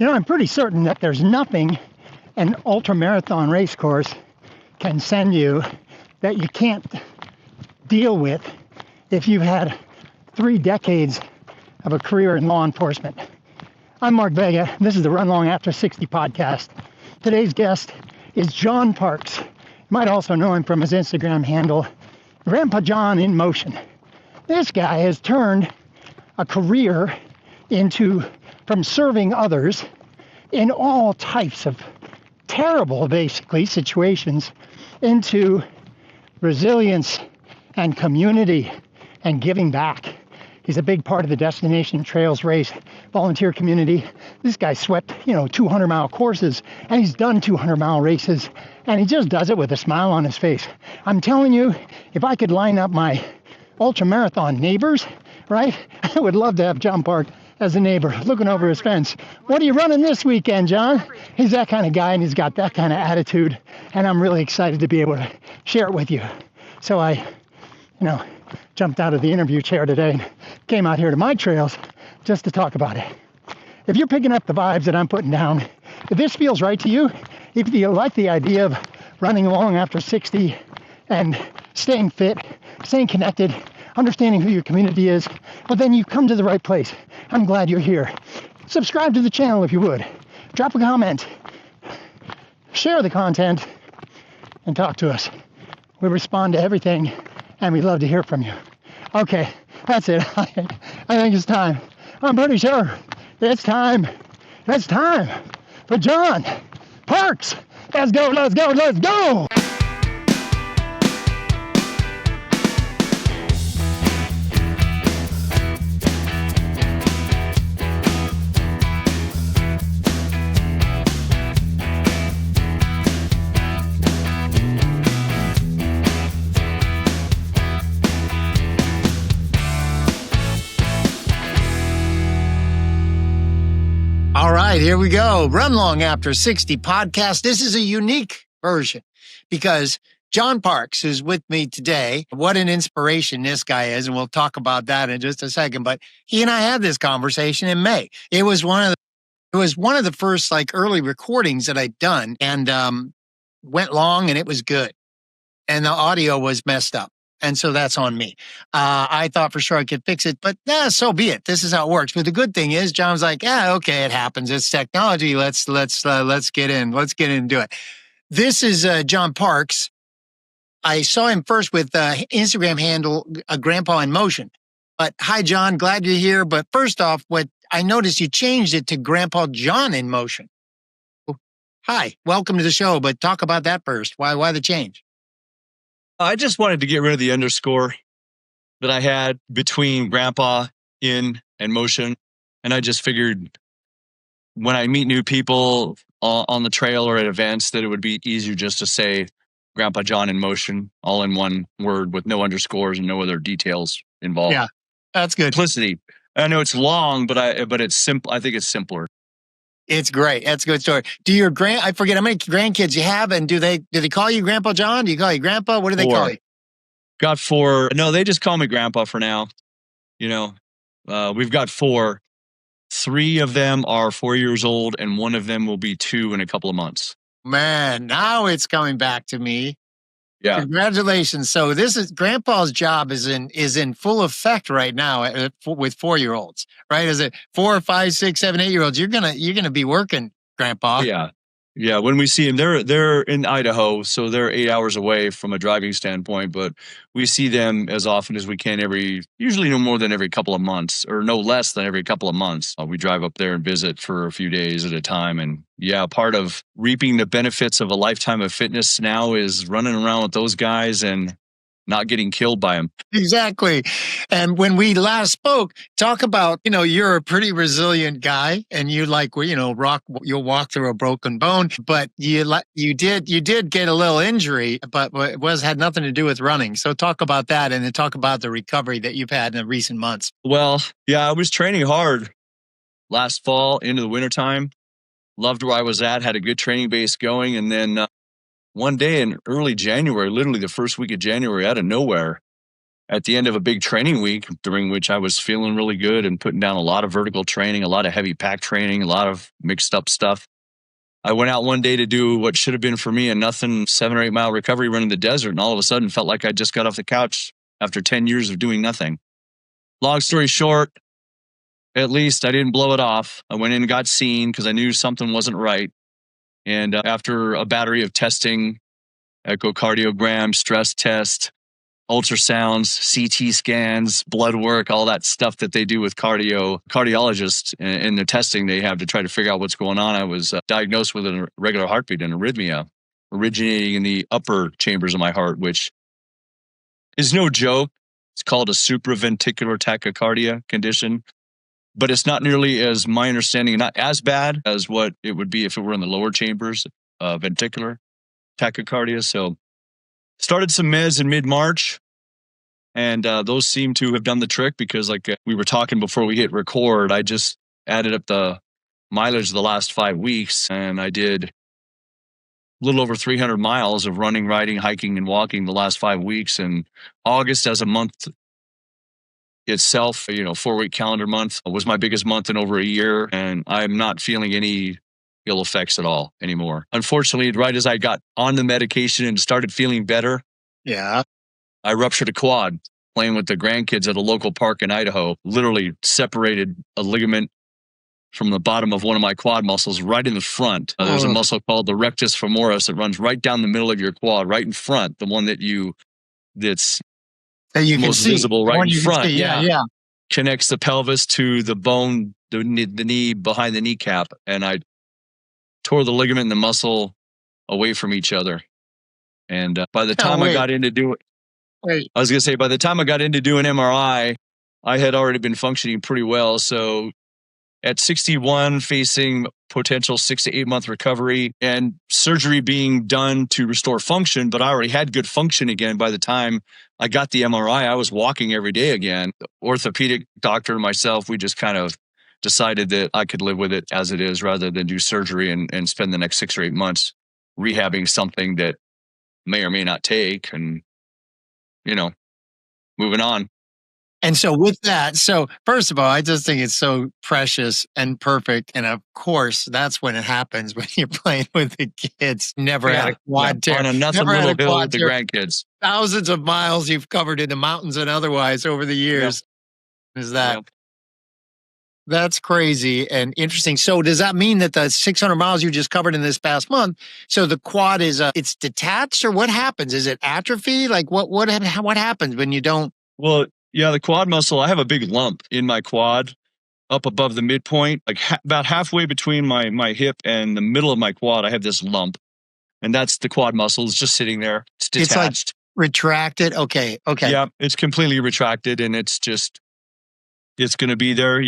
I'm pretty certain that there's nothing an ultramarathon race course can send you that you can't deal with if you've had 3 decades of a career in law enforcement. I'm Mark Vega. This is the Run Long After 60 podcast. Today's guest is John Parks. You might also know him from his Instagram handle, Grandpa John in Motion. This guy has turned a career from serving others in all types of terrible, basically, situations into resilience and community and giving back. He's a big part of the Destination Trails Race volunteer community. This guy swept, 200-mile courses, and he's done 200-mile races, and he just does it with a smile on his face. I'm telling you, if I could line up my ultramarathon neighbors, right, I would love to have John Park as a neighbor looking over his fence. What are you running this weekend, John? He's that kind of guy, and he's got that kind of attitude, and I'm really excited to be able to share it with you. So I, jumped out of the interview chair today and came out here to my trails just to talk about it. If you're picking up the vibes that I'm putting down, if this feels right to you, if you like the idea of running along after 60 and staying fit, staying connected, understanding who your community is, well, then you've come to the right place. I'm glad you're here. Subscribe to the channel if you would. Drop a comment. Share the content and talk to us. We respond to everything, and we'd love to hear from you. Okay, that's it. I think it's time. I'm pretty sure it's time. It's time for John Parks. Let's go, let's go, let's go! All right, here we go. Run Long After 60 podcast. This is a unique version because John Parks is with me today. What an inspiration this guy is, and we'll talk about that in just a second. But he and I had this conversation in May. It was one of the first early recordings that I'd done, and went long, and it was good, and the audio was messed up. And so that's on me. I thought for sure I could fix it, but so be it. This is how it works. But the good thing is, John's like, okay, it happens. It's technology. Let's get in. Let's get in and do it. This is John Parks. I saw him first with Instagram handle Grandpa in Motion. But hi, John. Glad you're here. But first off, what I noticed you changed it to Grandpa John in Motion. Hi, welcome to the show. But talk about that first. Why the change? I just wanted to get rid of the underscore that I had between Grandpa in and Motion. And I just figured when I meet new people on the trail or at events that it would be easier just to say Grandpa John in Motion, all in one word with no underscores and no other details involved. Yeah, that's good. Simplicity. I know it's long, but it's simple. I think it's simpler. It's great. That's a good story. I forget how many grandkids you have, and do they call you Grandpa John? Do you call you Grandpa? What do they call you? Got 4. No, they just call me Grandpa for now. We've got 4. 3 of them are 4 years old, and 1 of them will be 2 in a couple of months. Man, now it's coming back to me. Yeah. Congratulations. So this is Grandpa's job is in full effect right now with 4-year-olds, right? Is it 4, 5, 6, 7, 8-year-olds? You're gonna be working, Grandpa. Yeah. Yeah. When we see them, they're in Idaho, so they're 8 hours away from a driving standpoint, but we see them as often as we can usually no more than every couple of months, or no less than every couple of months. We drive up there and visit for a few days at a time. And yeah, part of reaping the benefits of a lifetime of fitness now is running around with those guys and not getting killed by them. Exactly. And when we last spoke, talk about, you're a pretty resilient guy, and you you'll walk through a broken bone, but you did get a little injury, but it had nothing to do with running. So talk about that, and then talk about the recovery that you've had in the recent months. Well, yeah, I was training hard last fall into the wintertime. Loved where I was at, had a good training base going. And then one day in early January, literally the first week of January, out of nowhere, at the end of a big training week, during which I was feeling really good and putting down a lot of vertical training, a lot of heavy pack training, a lot of mixed up stuff, I went out one day to do what should have been for me a nothing 7 or 8 mile recovery run in the desert. And all of a sudden felt like I just got off the couch after 10 years of doing nothing. Long story short, at least I didn't blow it off. I went in and got seen because I knew something wasn't right. And after a battery of testing, echocardiogram, stress test, ultrasounds, CT scans, blood work, all that stuff that they do with cardiologists in the testing they have to try to figure out what's going on. I was diagnosed with an irregular heartbeat, an arrhythmia, originating in the upper chambers of my heart, which is no joke. It's called a supraventricular tachycardia condition, but it's not nearly, as my understanding, not as bad as what it would be if it were in the lower chambers, ventricular tachycardia. So started some meds in mid-March, and those seem to have done the trick because like we were talking before we hit record, I just added up the mileage the last 5 weeks, and I did a little over 300 miles of running, riding, hiking, and walking the last 5 weeks. And August as a month itself, 4-week calendar month, was my biggest month in over a year, and I'm not feeling any ill effects at all anymore. Unfortunately, right as I got on the medication and started feeling better, I ruptured a quad playing with the grandkids at a local park in Idaho. Literally separated a ligament from the bottom of one of my quad muscles right in the front. There's a muscle called the rectus femoris that runs right down the middle of your quad, right in front. The one that's that you can most see, visible right in front. Yeah. Connects the pelvis to the bone, the knee behind the kneecap, and I tore the ligament and the muscle away from each other. And by the time I got into doing MRI, I had already been functioning pretty well. So at 61, facing potential 6 to 8 month recovery and surgery being done to restore function, but I already had good function again. By the time I got the MRI, I was walking every day again. The orthopedic doctor and myself, we just kind of decided that I could live with it as it is rather than do surgery and spend the next 6 or 8 months rehabbing something that may or may not take, and, moving on. And so with that, first of all, I just think it's so precious and perfect. And of course, that's when it happens when you're playing with the kids. Never had a quad tear. On a nothing little hill with the grandkids. Thousands of miles you've covered in the mountains and otherwise over the years. Is that... That's crazy and interesting. So does that mean that the 600 miles you just covered in this past month, so the quad is, it's detached, or what happens? Is it atrophy? Like what happens when you don't? Well, yeah, the quad muscle, I have a big lump in my quad up above the midpoint, like about halfway between my hip and the middle of my quad. I have this lump, and that's the quad muscle. It's just sitting there. It's detached. It's like retracted. Okay. Yeah, it's completely retracted, and it's going to be there,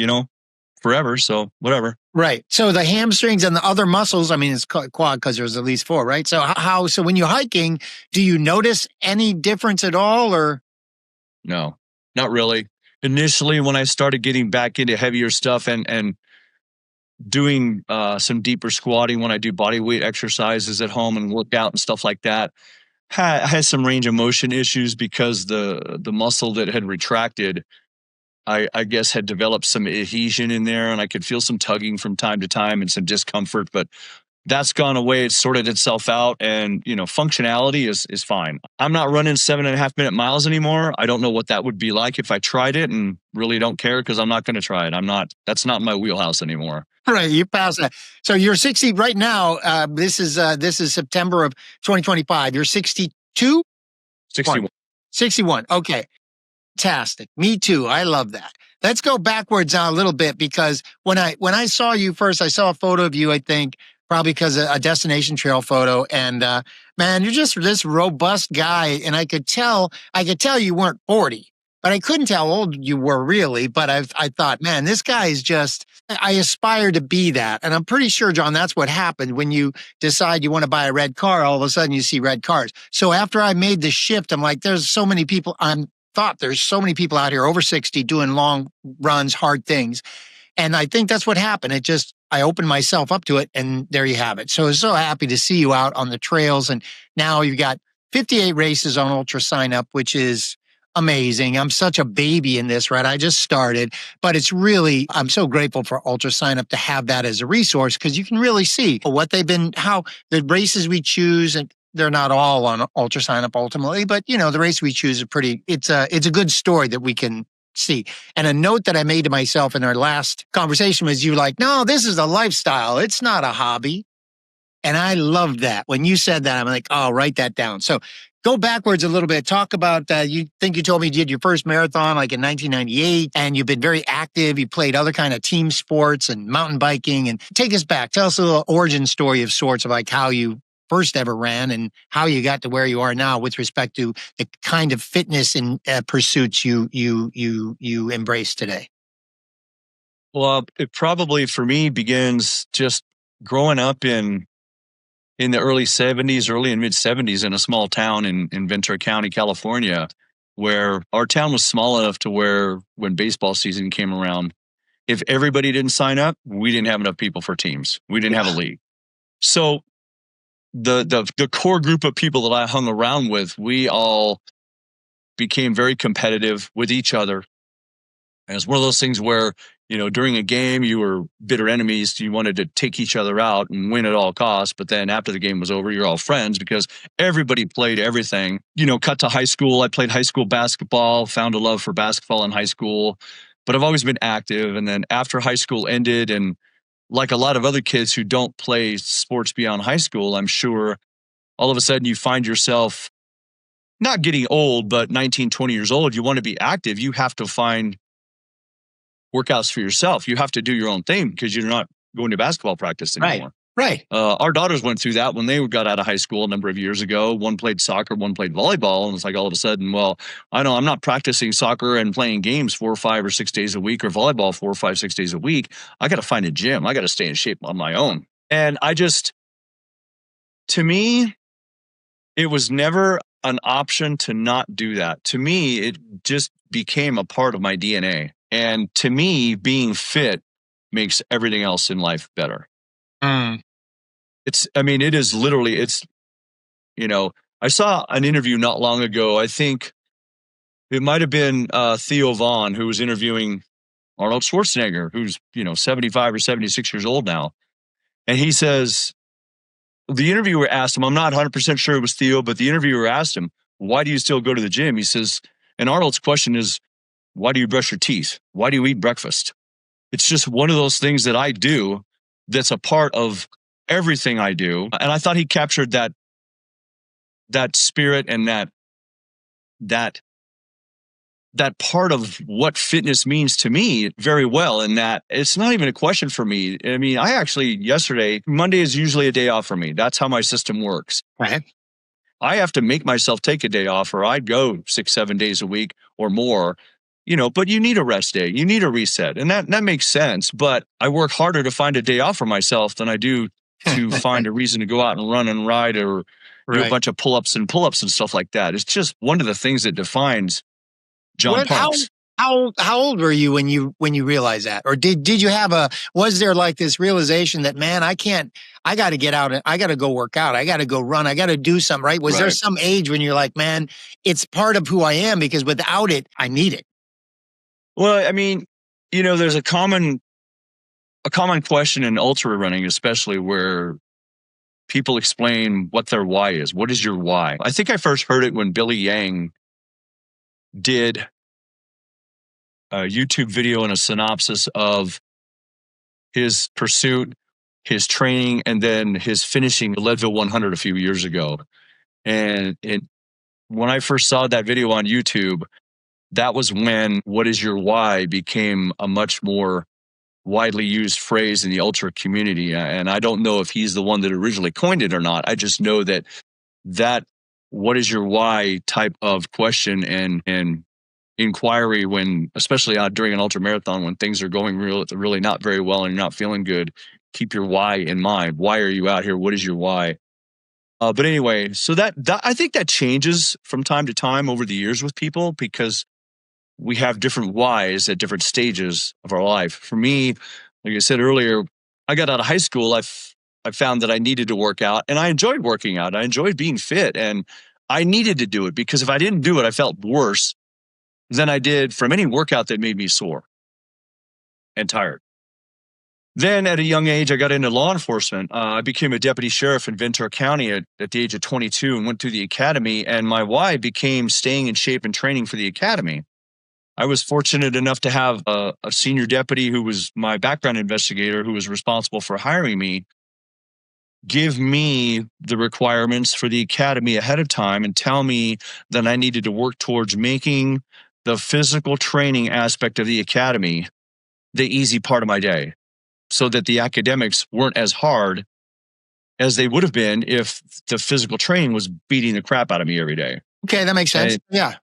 forever. So whatever. Right. So the hamstrings and the other muscles, I mean, it's quad because there's at least 4, right? So so when you're hiking, do you notice any difference at all, or? No, not really. Initially, when I started getting back into heavier stuff and doing some deeper squatting, when I do body weight exercises at home and work out and stuff like that, I had some range of motion issues because the muscle that had retracted, I guess, had developed some adhesion in there, and I could feel some tugging from time to time and some discomfort, but that's gone away. It's sorted itself out, and functionality is fine. I'm not running 7.5 minute miles anymore. I don't know what that would be like if I tried it, and really don't care because I'm not going to try it. That's not my wheelhouse anymore. Right, you passed that. So you're 60 right now. This is September of 2025. You're 62? 61. 61. Okay. Fantastic. Me too. I love that. Let's go backwards now a little bit, because when I saw you first, I saw a photo of you, I think, probably because a destination trail photo. And man, you're just this robust guy. And I could tell you weren't 40, but I couldn't tell how old you were really. But I thought, man, this guy is just, I aspire to be that. And I'm pretty sure, John, that's what happened when you decide you want to buy a red car. All of a sudden you see red cars. So after I made the shift, I'm like, there's so many people out here over 60 doing long runs, hard things. And I think that's what happened. I opened myself up to it, and there you have it. So I was so happy to see you out on the trails. And now you've got 58 races on Ultra Sign Up, which is amazing. I'm such a baby in this, right? I just started, but it's really, I'm so grateful for Ultra Sign Up to have that as a resource because you can really see what they've been, how the races we choose, and they're not all on Ultra Sign Up ultimately, but the race we choose is pretty, it's a good story that we can see. And a note that I made to myself in our last conversation was you like, no, this is a lifestyle. It's not a hobby. And I loved that. When you said that, I'm like, oh, write that down. So go backwards a little bit. Talk about, you told me you did your first marathon like in 1998, and you've been very active. You played other kind of team sports and mountain biking. And take us back. Tell us a little origin story of sorts of like how you first ever ran and how you got to where you are now with respect to the kind of fitness and pursuits you embrace today. Well, it probably for me begins just growing up in the early 70s, early and mid 70s in a small town in Ventura County, California, where our town was small enough to where when baseball season came around, if everybody didn't sign up, we didn't have enough people for teams. We didn't have a league. So the core group of people that I hung around with, we all became very competitive with each other. And it's one of those things where, during a game, you were bitter enemies. You wanted to take each other out and win at all costs. But then after the game was over, you're all friends because everybody played everything. Cut to high school. I played high school basketball, found a love for basketball in high school, but I've always been active. And then after high school ended, and like a lot of other kids who don't play sports beyond high school, I'm sure all of a sudden you find yourself not getting old, but 19, 20 years old. You want to be active. You have to find workouts for yourself. You have to do your own thing because you're not going to basketball practice anymore. Right. Our daughters went through that when they got out of high school a number of years ago. One played soccer, one played volleyball. And it's like all of a sudden, well, I know I'm not practicing soccer and playing games 4 or 5 or 6 days a week or volleyball 4 or 5, 6 days a week. I got to find a gym. I got to stay in shape on my own. And to me, it was never an option to not do that. To me, it just became a part of my DNA. And to me, being fit makes everything else in life better. It is literally, I saw an interview not long ago. I think it might have been Theo Vaughn who was interviewing Arnold Schwarzenegger, who's, 75 or 76 years old now. And he says, the interviewer asked him, I'm not 100% sure it was Theo, but the interviewer asked him, why do you still go to the gym? He says, and Arnold's question is, why do you brush your teeth? Why do you eat breakfast? It's just one of those things that I do that's a part of everything I do. And I thought he captured that spirit and that part of what fitness means to me very well. And that it's not even a question for me. I mean, Monday is usually a day off for me. That's how my system works. Right. I have to make myself take a day off or I'd go 6, 7 days a week or more. But you need a rest day. You need a reset. And that makes sense. But I work harder to find a day off for myself than I do to find a reason to go out and run and ride or do a bunch of pull-ups and stuff like that. It's just one of the things that defines John Parks. How old were you when you realized that? Or did you have was there like this realization that, man, I got to get out and I got to go work out. I got to go run. I got to do something, right? Was there some age when you're like, man, it's part of who I am because without it, I need it? Well, I mean, there's a common question in ultra running, especially where people explain what their why is. What is your why? I think I first heard it when Billy Yang did a YouTube video and a synopsis of his pursuit, his training, and then his finishing the Leadville 100 a few years ago. And when I first saw that video on YouTube, that was when what is your why became a much more widely used phrase in the ultra community. And I don't know if he's the one that originally coined it or not. I just know that what is your why type of question and inquiry when, especially during an ultra marathon, when things are going really not very well and you're not feeling good, keep your why in mind. Why are you out here? What is your why? But anyway, so that I think that changes from time to time over the years with people because we have different whys at different stages of our life. For me, like I said earlier, I got out of high school. I found that I needed to work out, and I enjoyed working out. I enjoyed being fit, and I needed to do it because if I didn't do it, I felt worse than I did from any workout that made me sore and tired. Then at a young age, I got into law enforcement. I became a deputy sheriff in Ventura County at the age of 22 and went through the academy. And my why became staying in shape and training for the academy. I was fortunate enough to have a senior deputy who was my background investigator, who was responsible for hiring me, give me the requirements for the academy ahead of time and tell me that I needed to work towards making the physical training aspect of the academy the easy part of my day, so that the academics weren't as hard as they would have been if the physical training was beating the crap out of me every day. Okay, that makes sense. Yeah.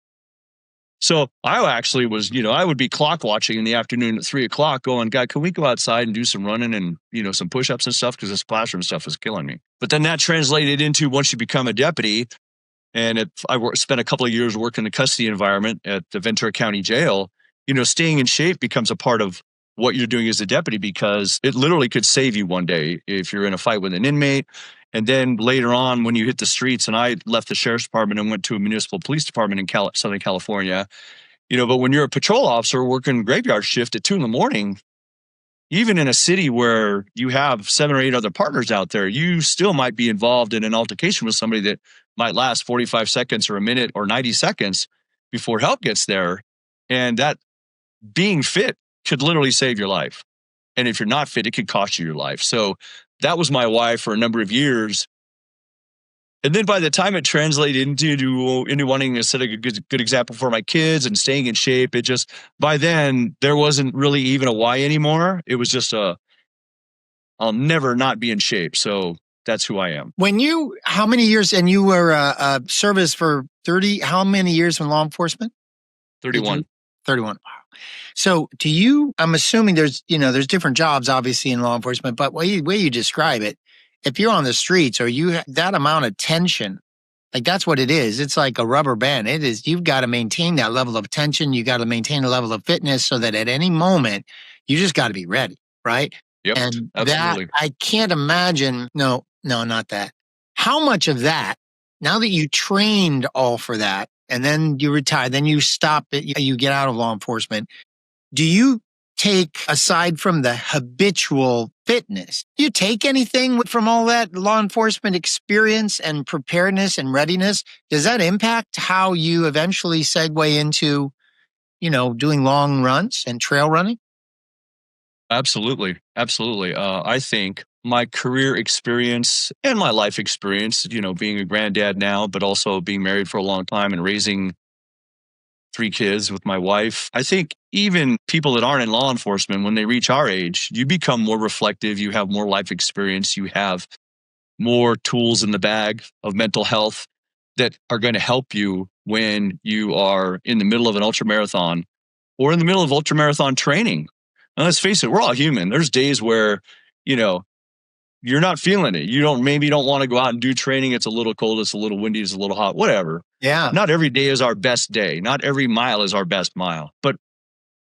So I actually was, I would be clock watching in the afternoon at 3:00 going, God, can we go outside and do some running and, some push-ups and stuff? Because this classroom stuff is killing me. But then that translated into, once you become a deputy, and spent a couple of years working in the custody environment at the Ventura County Jail, staying in shape becomes a part of what you're doing as a deputy, because it literally could save you one day if you're in a fight with an inmate. And then later on, when you hit the streets, and I left the sheriff's department and went to a municipal police department in Southern California, but when you're a patrol officer working graveyard shift at 2 a.m, even in a city where you have 7 or 8 other partners out there, you still might be involved in an altercation with somebody that might last 45 seconds or a minute or 90 seconds before help gets there. And that being fit could literally save your life. And if you're not fit, it could cost you your life. So that was my why for a number of years. And then by the time it translated into wanting to set a good example for my kids and staying in shape, by then there wasn't really even a why anymore. It was just I'll never not be in shape. So that's who I am. How many years, and you were service for 30, how many years in law enforcement? 31. 31. Wow. So I'm assuming there's different jobs obviously in law enforcement, but way you describe it, if you're on the streets or you have that amount of tension, like that's what it is. It's like a rubber band. It is, you've got to maintain that level of tension. You got to maintain a level of fitness so that at any moment you just got to be ready. Right. Yep. And absolutely. that I can't imagine. No, not that. How much of that, now that you trained all for that, and then you retire, then you stop it, you get out of law enforcement. Do you take, aside from the habitual fitness, do you take anything from all that law enforcement experience and preparedness and readiness? Does that impact how you eventually segue into, doing long runs and trail running? Absolutely. Absolutely. I think my career experience and my life experience, being a granddad now, but also being married for a long time and raising 3 kids with my wife. I think even people that aren't in law enforcement, when they reach our age, you become more reflective. You have more life experience. You have more tools in the bag of mental health that are going to help you when you are in the middle of an ultramarathon or in the middle of ultramarathon training. Now, let's face it, we're all human. There's days where, you're not feeling it. You maybe don't want to go out and do training. It's a little cold. It's a little windy. It's a little hot, whatever. Yeah. Not every day is our best day. Not every mile is our best mile. But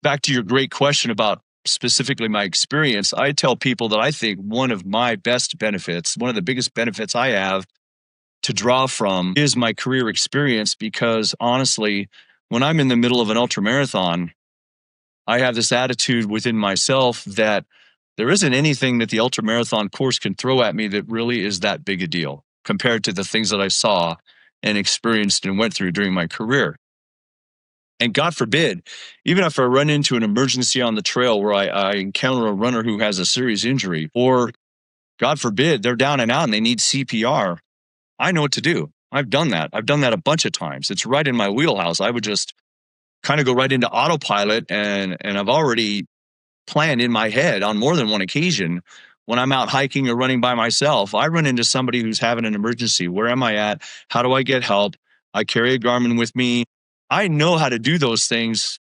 back to your great question about specifically my experience, I tell people that I think one of my best benefits, one of the biggest benefits I have to draw from is my career experience, because honestly, when I'm in the middle of an ultramarathon, I have this attitude within myself that there isn't anything that the ultramarathon course can throw at me that really is that big a deal compared to the things that I saw and experienced and went through during my career. And God forbid, even if I run into an emergency on the trail where I encounter a runner who has a serious injury, or God forbid, they're down and out and they need CPR, I know what to do. I've done that. I've done that a bunch of times. It's right in my wheelhouse. I would just kind of go right into autopilot, and I've already planned in my head on more than one occasion when I'm out hiking or running by myself. I run into somebody who's having an emergency. Where am I at? How do I get help? I carry a Garmin with me. I know how to do those things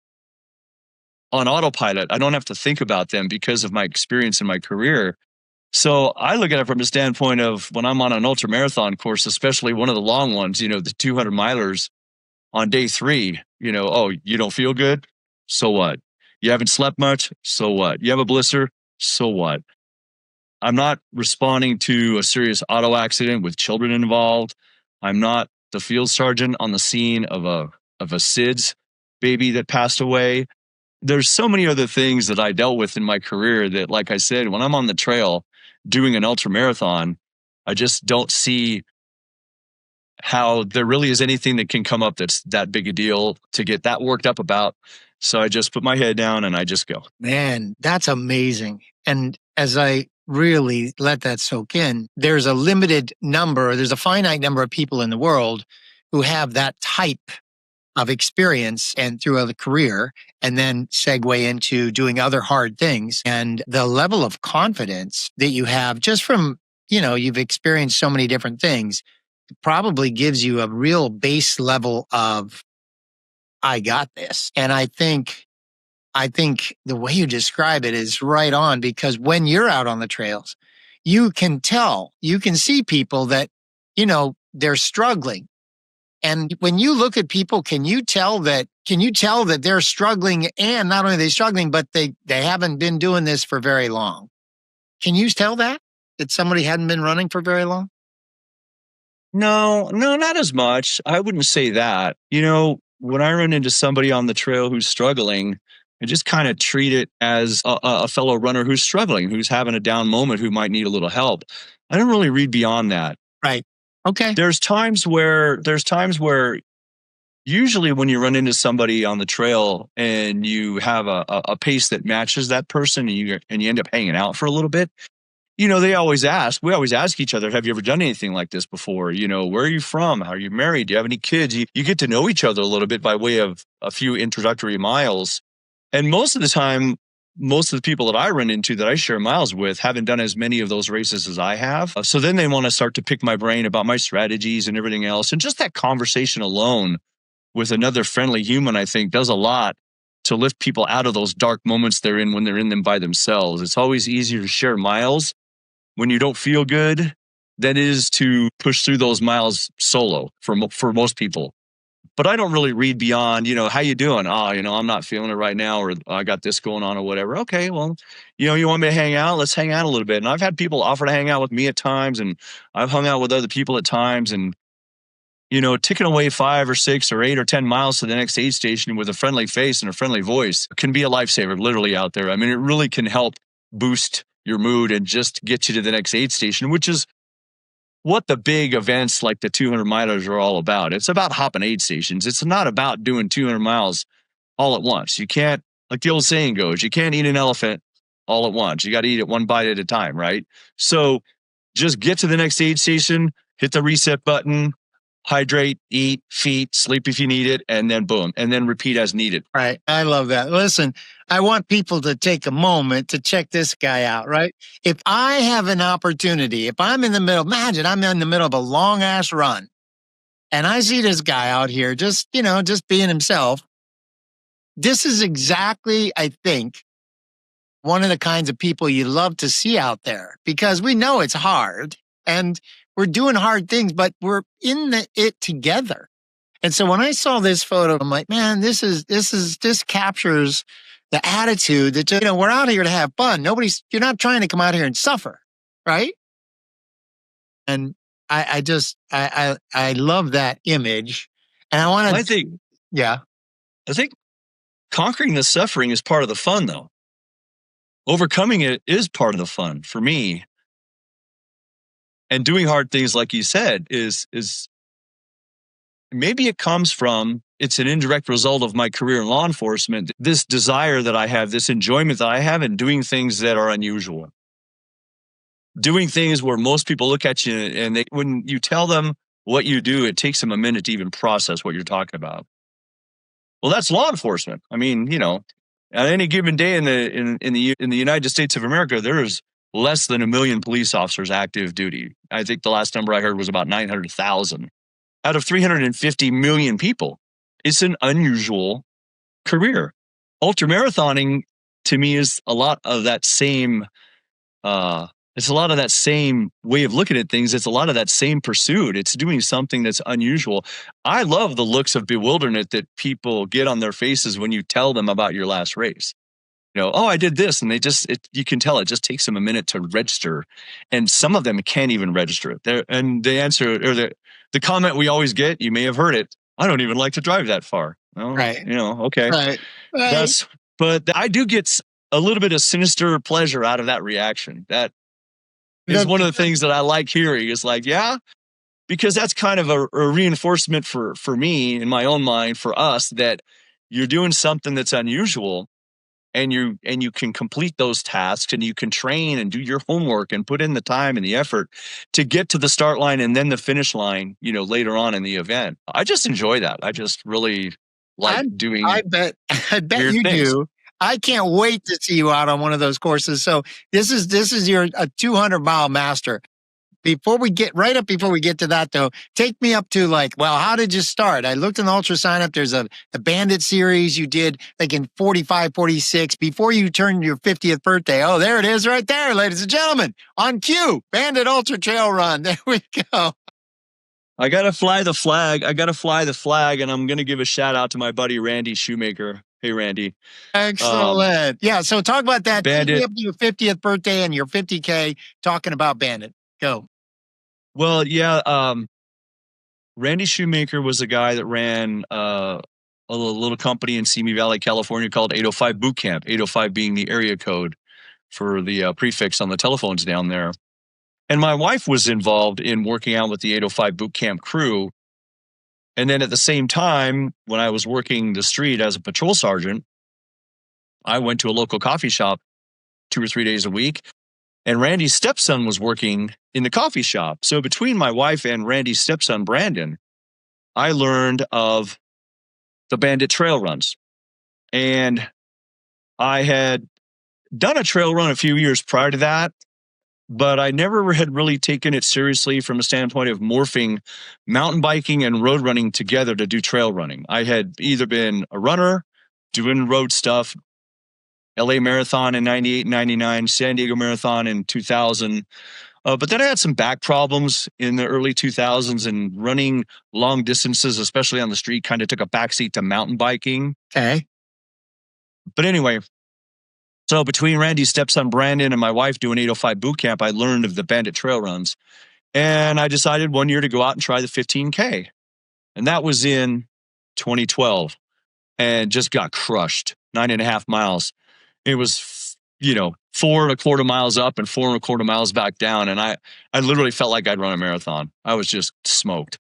on autopilot. I don't have to think about them because of my experience in my career. So I look at it from the standpoint of when I'm on an ultramarathon course, especially one of the long ones, the 200 milers on day 3, oh, you don't feel good? So what? You haven't slept much? So what? You have a blister? So what? I'm not responding to a serious auto accident with children involved. I'm not the field sergeant on the scene of a SIDS baby that passed away. There's so many other things that I dealt with in my career that, like I said, when I'm on the trail doing an ultra marathon, I just don't see how there really is anything that can come up that's that big a deal to get that worked up about. So I just put my head down and I just go. Man, that's amazing. And as I really let that soak in, there's a finite number of people in the world who have that type of experience and through a career, and then segue into doing other hard things. And the level of confidence that you have just from, you've experienced so many different things, probably gives you a real base level of, I got this. And I think the way you describe it is right on, because when you're out on the trails, you can see people that, they're struggling. And when you look at people, can you tell that they're struggling, and not only are they struggling, but they haven't been doing this for very long? Can you tell that somebody hadn't been running for very long? No, not as much. I wouldn't say that. When I run into somebody on the trail who's struggling, I just kind of treat it as a fellow runner who's struggling, who's having a down moment, who might need a little help. I don't really read beyond that. Right. Okay. There's times where usually when you run into somebody on the trail and you have a pace that matches that person, and you end up hanging out for a little bit, we always ask each other, have you ever done anything like this before? Where are you from? Are you married? Do you have any kids? You get to know each other a little bit by way of a few introductory miles. And most of the time, most of the people that I run into that I share miles with haven't done as many of those races as I have. So then they want to start to pick my brain about my strategies and everything else. And just that conversation alone with another friendly human, I think, does a lot to lift people out of those dark moments they're in when they're in them by themselves. It's always easier to share miles when you don't feel good than it is to push through those miles solo for most people. But I don't really read beyond, how you doing? I'm not feeling it right now, or I got this going on or whatever. Okay, well, you want me to hang out? Let's hang out a little bit. And I've had people offer to hang out with me at times, and I've hung out with other people at times, and, ticking away 5 or 6 or 8 or 10 miles to the next aid station with a friendly face and a friendly voice can be a lifesaver, literally, out there. I mean, it really can help boost your mood and just get you to the next aid station, which is what the big events like the 200 milers are all about. It's about hopping aid stations. It's not about doing 200 miles all at once. You can't, like the old saying goes, you can't eat an elephant all at once. You got to eat it one bite at a time, right? So just get to the next aid station, hit the reset button, hydrate, eat, feed, sleep if you need it, and then boom, and then repeat as needed. Right. I love that. Listen, I want people to take a moment to check this guy out, right? If I have an opportunity, if I'm in the middle, imagine I'm in the middle of a long ass run and I see this guy out here just being himself. This is exactly, I think, one of the kinds of people you love to see out there, because we know it's hard and we're doing hard things, but we're in it together. And so when I saw this photo, I'm like, man, this captures the attitude that, we're out here to have fun. You're not trying to come out here and suffer. Right. And I love that image. And I think conquering the suffering is part of the fun, though. Overcoming it is part of the fun for me. And doing hard things, like you said, is maybe it comes from, it's an indirect result of my career in law enforcement, this desire that I have, this enjoyment that I have in doing things that are unusual. Doing things where most people look at you and when you tell them what you do, it takes them a minute to even process what you're talking about. Well, that's law enforcement. I mean, at any given day in the United States of America, there is less than 1 million police officers active duty. I think the last number I heard was about 900,000 out of 350 million people. It's an unusual career. Ultramarathoning to me is a lot of that same. It's a lot of that same way of looking at things. It's a lot of that same pursuit. It's doing something that's unusual. I love the looks of bewilderment that people get on their faces when you tell them about your last race. I did this, and you can tell it just takes them a minute to register, and some of them can't even register it. And the answer, or the comment we always get, you may have heard it, I don't even like to drive that far. Well, Right. okay. Right. Right. But I do get a little bit of sinister pleasure out of that reaction. That is one of the things that I like hearing is like, yeah, because that's kind of a reinforcement for me in my own mind, for us, that you're doing something that's unusual, and you can complete those tasks, and you can train and do your homework and put in the time and the effort to get to the start line and then the finish line, later on in the event. I just enjoy that. I just really like doing I bet weird you things. do. I can't wait to see you out on one of those courses. So this is your a 200-mile master. Before we get to that though, take me up to how did you start? I looked in the ultra sign up. There's the Bandit series you did like in 45, 46 before you turned your 50th birthday. Oh, there it is right there, ladies and gentlemen, on cue, Bandit Ultra Trail Run. There we go. I got to fly the flag. And I'm going to give a shout out to my buddy, Randy Shoemaker. Hey, Randy. Excellent. Yeah. So talk about that. Bandit. Take me up to your 50th birthday and your 50K talking about Bandit. Go. Well, yeah. Randy Shoemaker was a guy that ran a little company in Simi Valley, California called 805 Boot Camp, 805 being the area code for the prefix on the telephones down there. And my wife was involved in working out with the 805 Boot Camp crew. And then at the same time, when I was working the street as a patrol sergeant, I went to a local coffee shop 2 or 3 days a week. And Randy's stepson was working in the coffee shop. So between my wife and Randy's stepson, Brandon, I learned of the Bandit trail runs. And I had done a trail run a few years prior to that, but I never had really taken it seriously from a standpoint of morphing mountain biking and road running together to do trail running. I had either been a runner, doing road stuff, LA Marathon in 98 and 99, San Diego Marathon in 2000. But then I had some back problems in the early 2000s, and running long distances, especially on the street, kind of took a backseat to mountain biking. Okay. But anyway, so between Randy's stepson, Brandon, and my wife doing 805 boot camp, I learned of the Bandit trail runs. And I decided one year to go out and try the 15K. And that was in 2012, and just got crushed, 9.5 miles. It was, 4.25 miles up and 4.25 miles back down. And I literally felt like I'd run a marathon. I was just smoked.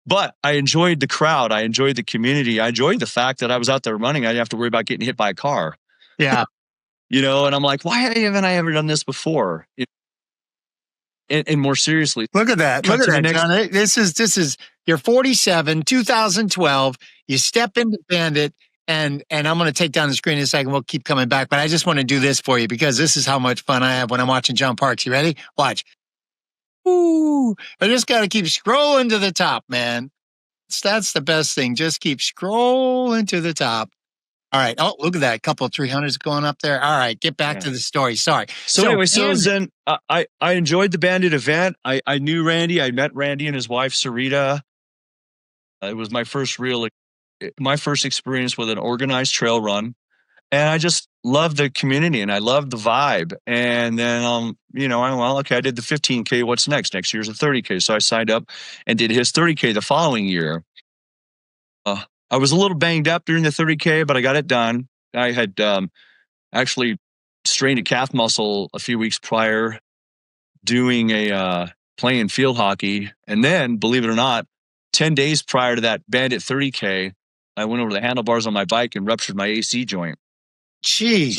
But I enjoyed the crowd. I enjoyed the community. I enjoyed the fact that I was out there running. I didn't have to worry about getting hit by a car. Yeah. And I'm like, why haven't I ever done this before? And more seriously, look at that. Look at that, John. This is you're 47, 2012. You step into Bandit, and I'm going to take down the screen in a second. We'll keep coming back, but I just want to do this for you because this is how much fun I have when I'm watching John Parks. You ready? Watch. Ooh, I just got to keep scrolling to the top, man. That's the best thing. Just keep scrolling to the top. All right. Oh, look at that. A couple of 300s going up there. All right. Get back to the story. Sorry. So anyway, then I enjoyed the Bandit event. I knew Randy. I met Randy and his wife, Sarita. It was my first experience with an organized trail run. And I just loved the community and I loved the vibe. And then, I did the 15K. What's next? Next year's a 30K. So I signed up and did his 30K the following year. I was a little banged up during the 30K, but I got it done. I had actually strained a calf muscle a few weeks prior doing playing field hockey. And then, believe it or not, 10 days prior to that Bandit 30K, I went over the handlebars on my bike and ruptured my AC joint. Jeez.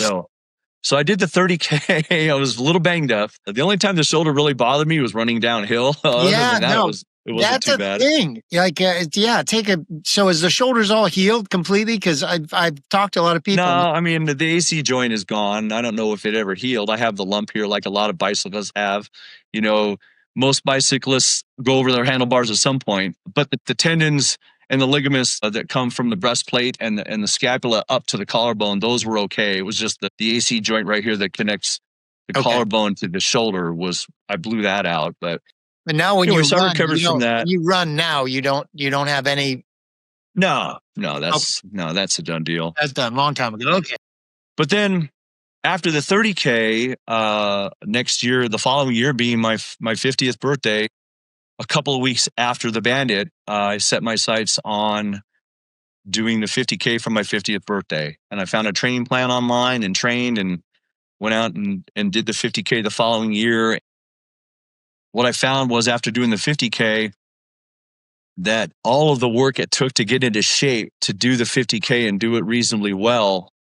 So I did the 30K. I was a little banged up. The only time the shoulder really bothered me was running downhill. It wasn't too bad. That's a thing. So is the shoulders all healed completely? Because I've talked to a lot of people. No, I mean, the AC joint is gone. I don't know if it ever healed. I have the lump here like a lot of bicyclists have. Most bicyclists go over their handlebars at some point, but the tendons and the ligaments that come from the breastplate and the scapula up to the collarbone, those were okay. It was just the AC joint right here that connects the collarbone to the shoulder I blew that out. But now when so I recovered from that. You run now, you don't have any. No, that's a done deal. That's done a long time ago. Okay. But then after the 30K, next year, the following year being my 50th birthday, a couple of weeks after the Bandit, I set my sights on doing the 50K for my 50th birthday. And I found a training plan online and trained and went out and did the 50K the following year. What I found was after doing the 50K, that all of the work it took to get into shape to do the 50K and do it reasonably well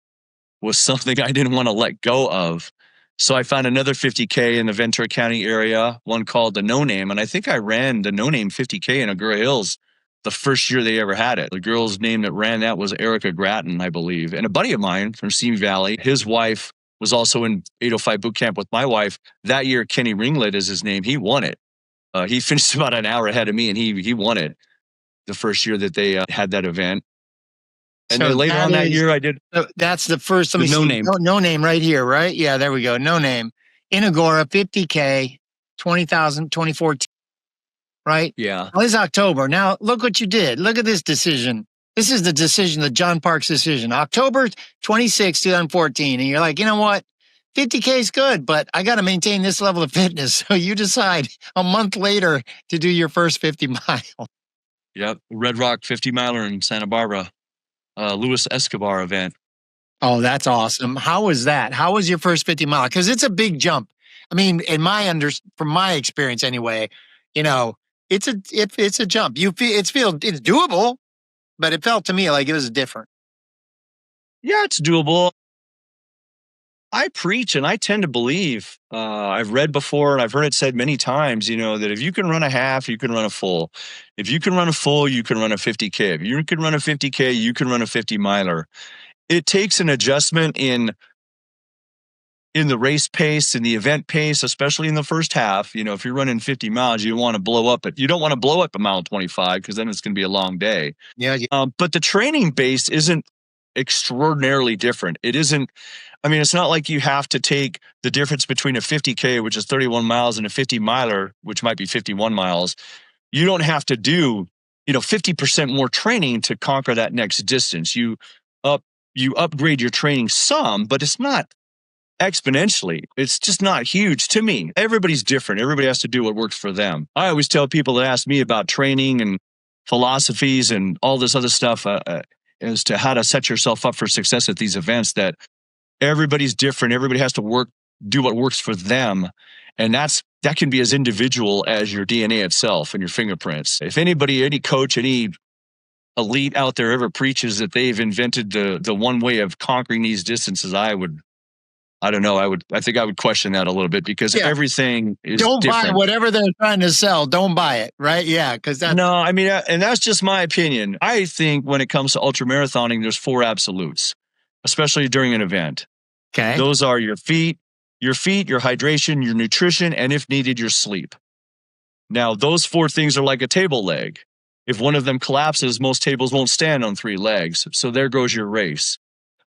was something I didn't want to let go of. So I found another 50K in the Ventura County area, one called the No Name. And I think I ran the No Name 50K in Agoura Hills the first year they ever had it. The girl's name that ran that was Erica Grattan, I believe. And a buddy of mine from Simi Valley, his wife was also in 805 boot camp with my wife. That year, Kenny Ringlet is his name. He won it. He finished about an hour ahead of me, and he won it the first year that they had that event. And then later on that year, I did. That's the first. Let me see. No Name. No Name right here, right? Yeah, there we go. No Name. In Agoura, 50K, 20,000, 2014. Right? Yeah. Well, it's October. Now, look what you did. Look at this decision. This is the decision, the John Parks decision. October 26, 2014. And you're like, you know what? 50K is good, but I got to maintain this level of fitness. So you decide a month later to do your first 50 mile. Yep. Red Rock 50 miler in Santa Barbara. Luis Escobar event. Oh, that's awesome. How was that? How was your first 50 mile? Because it's a big jump. I mean, from my experience anyway, you know, it's a jump. It's doable, but it felt to me like it was different. Yeah, it's doable. I preach and I tend to believe, I've read before and I've heard it said many times, you know, that if you can run a half, you can run a full. If you can run a full, you can run a 50K. If you can run a 50K, you can run a 50 miler. It takes an adjustment in the race pace and the event pace, especially in the first half. You know, if you're running 50 miles, you want to blow up you don't want to blow up a mile 25 because then it's going to be a long day. Yeah. But the training base isn't extraordinarily different. It isn't. I mean, it's not like you have to take the difference between a 50K, which is 31 miles, and a 50 miler, which might be 51 miles. You don't have to do, 50% more training to conquer that next distance. You upgrade your training some, but it's not exponentially. It's just not huge to me. Everybody's different. Everybody has to do what works for them. I always tell people that ask me about training and philosophies and all this other stuff as to how to set yourself up for success at these events that everybody's different. Everybody has to do what works for them. And that can be as individual as your DNA itself and your fingerprints. If anybody, any coach, any elite out there ever preaches that they've invented the one way of conquering these distances, I think I would question that a little bit because everything is Don't different. buy whatever they're trying to sell. Don't buy it, right? Yeah, because No, I mean, and that's just my opinion. I think when it comes to ultramarathoning, there's 4 absolutes, especially during an event. Okay. Those are your feet, your hydration, your nutrition, and if needed, your sleep. Now, those 4 things are like a table leg. If one of them collapses, most tables won't stand on 3 legs. So there goes your race.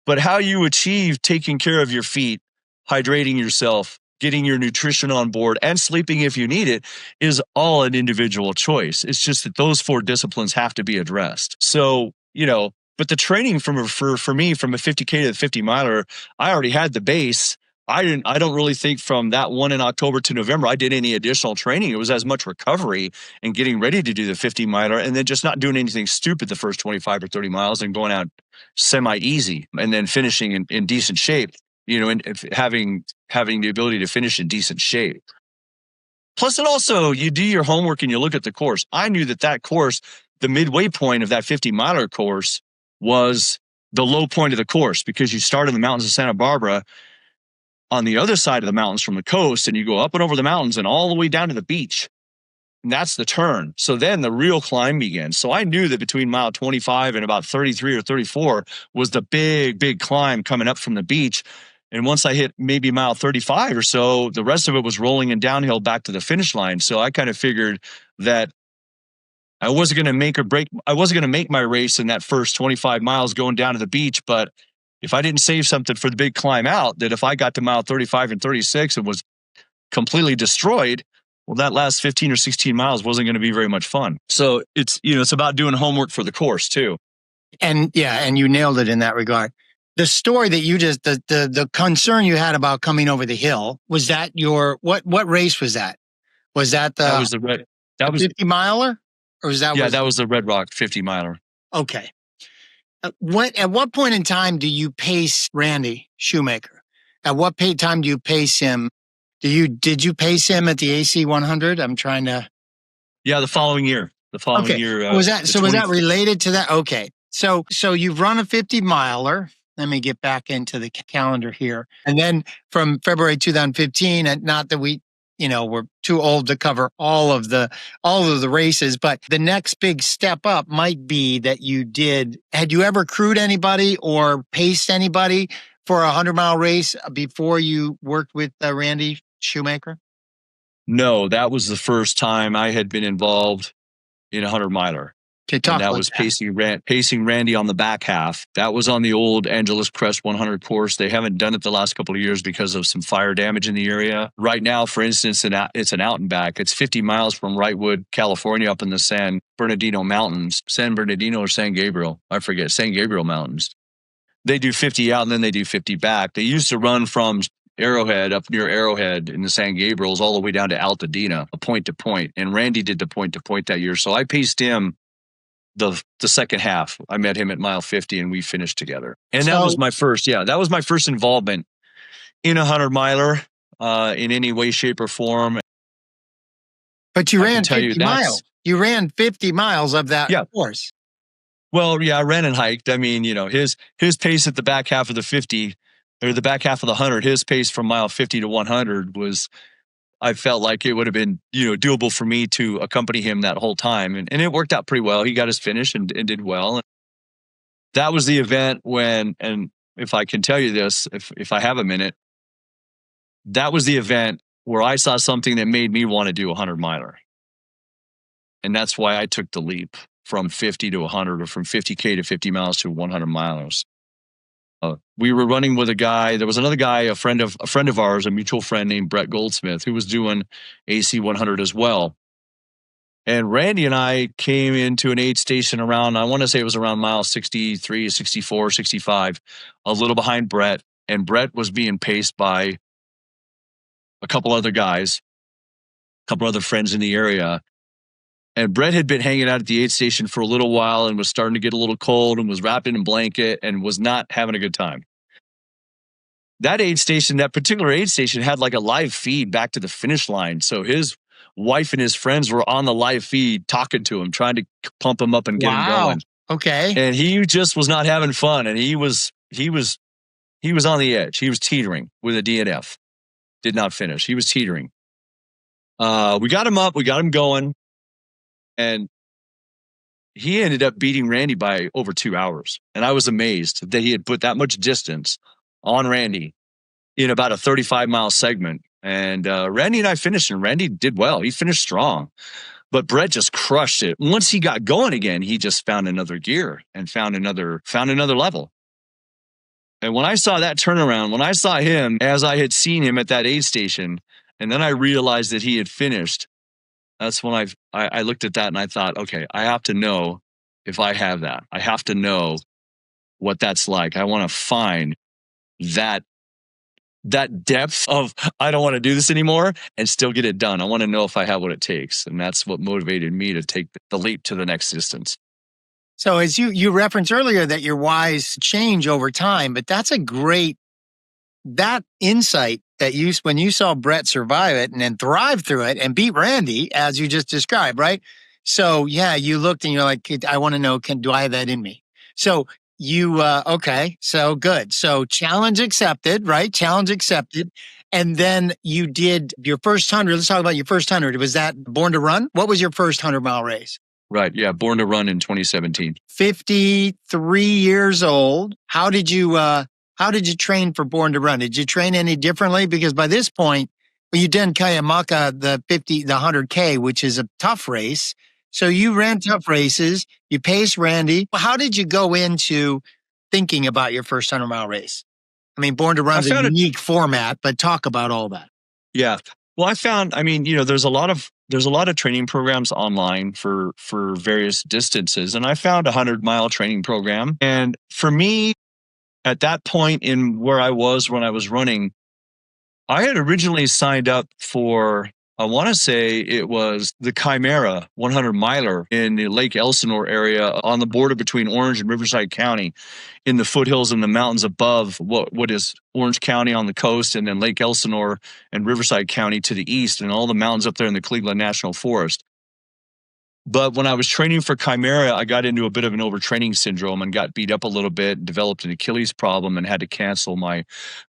But how you achieve taking care of your feet, hydrating yourself, getting your nutrition on board, and sleeping if you need it is all an individual choice. It's just that those 4 disciplines have to be addressed. So, but the training for me from a 50K to the 50 miler, I already had the base. I don't really think from that one in October to November, I did any additional training. It was as much recovery and getting ready to do the 50 miler and then just not doing anything stupid the first 25 or 30 miles and going out semi-easy and then finishing in decent shape, and having the ability to finish in decent shape. Plus, it also, you do your homework and you look at the course. I knew that course, the midway point of that 50 miler course was the low point of the course because you start in the mountains of Santa Barbara on the other side of the mountains from the coast and you go up and over the mountains and all the way down to the beach. And that's the turn. So then the real climb begins. So I knew that between mile 25 and about 33 or 34 was the big, big climb coming up from the beach. And once I hit maybe mile 35 or so, the rest of it was rolling and downhill back to the finish line. So I kind of figured that I wasn't going to make or break. I wasn't going to make my race in that first 25 miles going down to the beach. But if I didn't save something for the big climb out, that if I got to mile 35 and 36 and was completely destroyed, well, that last 15 or 16 miles wasn't going to be very much fun. So it's about doing homework for the course too. And you nailed it in that regard. The story that you just, the concern you had about coming over the hill, was that what race was that? Was that that was 50 miler? Or was that? Yeah, that was the Red Rock 50 miler. Okay. At what point in time do you pace Randy Shoemaker? At what time do you pace him? Did you pace him at the AC 100? I'm trying to. Yeah, the following year. Was that related to that? Okay. So you've run a 50 miler. Let me get back into the calendar here. And then from February 2015, and not that we're too old to cover all of the races, but the next big step up might be that had you ever crewed anybody or paced anybody for a 100-mile race before you worked with Randy Shoemaker? No, that was the first time I had been involved in a 100-miler. And that was pacing Randy on the back half. That was on the old Angeles Crest 100 course. They haven't done it the last couple of years because of some fire damage in the area. Right now, for instance, it's an out and back. It's 50 miles from Wrightwood, California, up in the San Bernardino Mountains. San Bernardino or San Gabriel? I forget. San Gabriel Mountains. They do 50 out and then they do 50 back. They used to run from Arrowhead, up near Arrowhead in the San Gabriels, all the way down to Altadena, a point to point. And Randy did the point to point that year. So I paced him the second half. I met him at mile 50 and we finished together. And that was my first involvement in a 100-miler in any way, shape, or form. But you ran 50 miles. You ran 50 miles of that course. Well, yeah, I ran and hiked. I mean, his pace at the back half of the 50 or the back half of the 100, his pace from mile 50 to 100 was, I felt like it would have been, doable for me to accompany him that whole time. And it worked out pretty well. He got his finish and did well. And that was the event when, and if I can tell you this, if I have a minute, that was the event where I saw something that made me want to do a 100-miler. And that's why I took the leap from 50 to 100 or from 50K to 50 miles to 100 miles. We were running with a guy. There was another guy, a friend of ours, a mutual friend named Brett Goldsmith, who was doing AC 100 as well. And Randy and I came into an aid station around, I want to say it was around mile 63, 64, 65, a little behind Brett. And Brett was being paced by a couple other guys, a couple other friends in the area. And Brett had been hanging out at the aid station for a little while and was starting to get a little cold and was wrapped in a blanket and was not having a good time. That particular aid station had like a live feed back to the finish line. So his wife and his friends were on the live feed talking to him, trying to pump him up and get him going. Okay. And he just was not having fun. And he was on the edge. He was teetering with a DNF. Did not finish. He was teetering. We got him up. We got him going. And he ended up beating Randy by over 2 hours. And I was amazed that he had put that much distance on Randy in about a 35-mile segment. And Randy and I finished, and Randy did well. He finished strong. But Brett just crushed it. Once he got going again, he just found another gear and found another level. And when I saw that turnaround, when I saw him as I had seen him at that aid station, and then I realized that he had finished, that's when I looked at that and I thought, okay, I have to know if I have that. I have to know what that's like. I want to find that depth of, I don't want to do this anymore and still get it done. I want to know if I have what it takes. And that's what motivated me to take the leap to the next distance. So as you referenced earlier that your whys change over time, but that's that insight that when you saw Brett survive it and then thrive through it and beat Randy, as you just described, right? So yeah, you looked and you're like, I want to know, do I have that in me? So you, okay, so good. So challenge accepted, right? Challenge accepted. And then you did your first 100. Let's talk about your first 100. Was that Born to Run? What was your first 100-mile race? Right. Yeah. Born to Run in 2017. 53 years old. How did you train for Born to Run? Did you train any differently? Because by this point, you did Kayamaka, the 100K, which is a tough race. So you ran tough races. You paced Randy. How did you go into thinking about your first 100-mile race? I mean, Born to Run is a unique format, but talk about all that. Yeah. Well, there's a lot of training programs online for various distances. And I found a 100-mile training program. And for me, at that point in where I was when I was running, I had originally signed up for I want to say it was the Chimera 100 miler in the Lake Elsinore area on the border between Orange and Riverside County, in the foothills and the mountains above what is Orange County on the coast, and then Lake Elsinore and Riverside County to the east, and all the mountains up there in the Cleveland National Forest. But when I was training for Chimera, I got into a bit of an overtraining syndrome and got beat up a little bit, developed an Achilles problem, and had to cancel my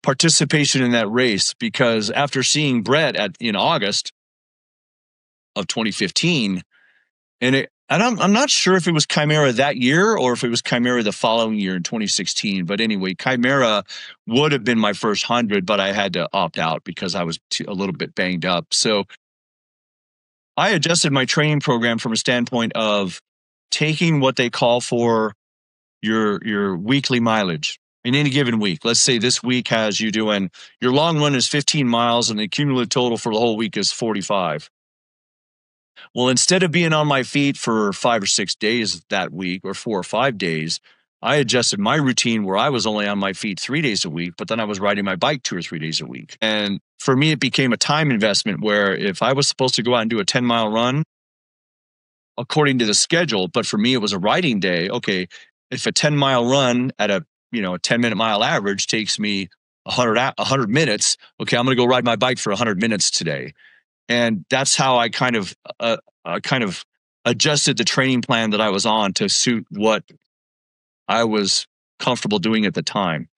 participation in that race, because after seeing Brett in August of 2015, and I'm not sure if it was Chimera that year or if it was Chimera the following year in 2016. But anyway, Chimera would have been my first 100, but I had to opt out because I was a little bit banged up. So I adjusted my training program from a standpoint of taking what they call for your weekly mileage in any given week. Let's say this week has you doing, your long run is 15 miles and the cumulative total for the whole week is 45. Well, instead of being on my feet for 5 or 6 days that week, or 4 or 5 days, I adjusted my routine where I was only on my feet 3 days a week, but then I was riding my bike 2 or 3 days a week. And for me, it became a time investment where if I was supposed to go out and do a 10-mile run, according to the schedule, but for me, it was a riding day. Okay, if a 10-mile run at a 10-minute mile average takes me 100 minutes, okay, I'm going to go ride my bike for 100 minutes today. And that's how I kind of adjusted the training plan that I was on to suit what I was comfortable doing at the time.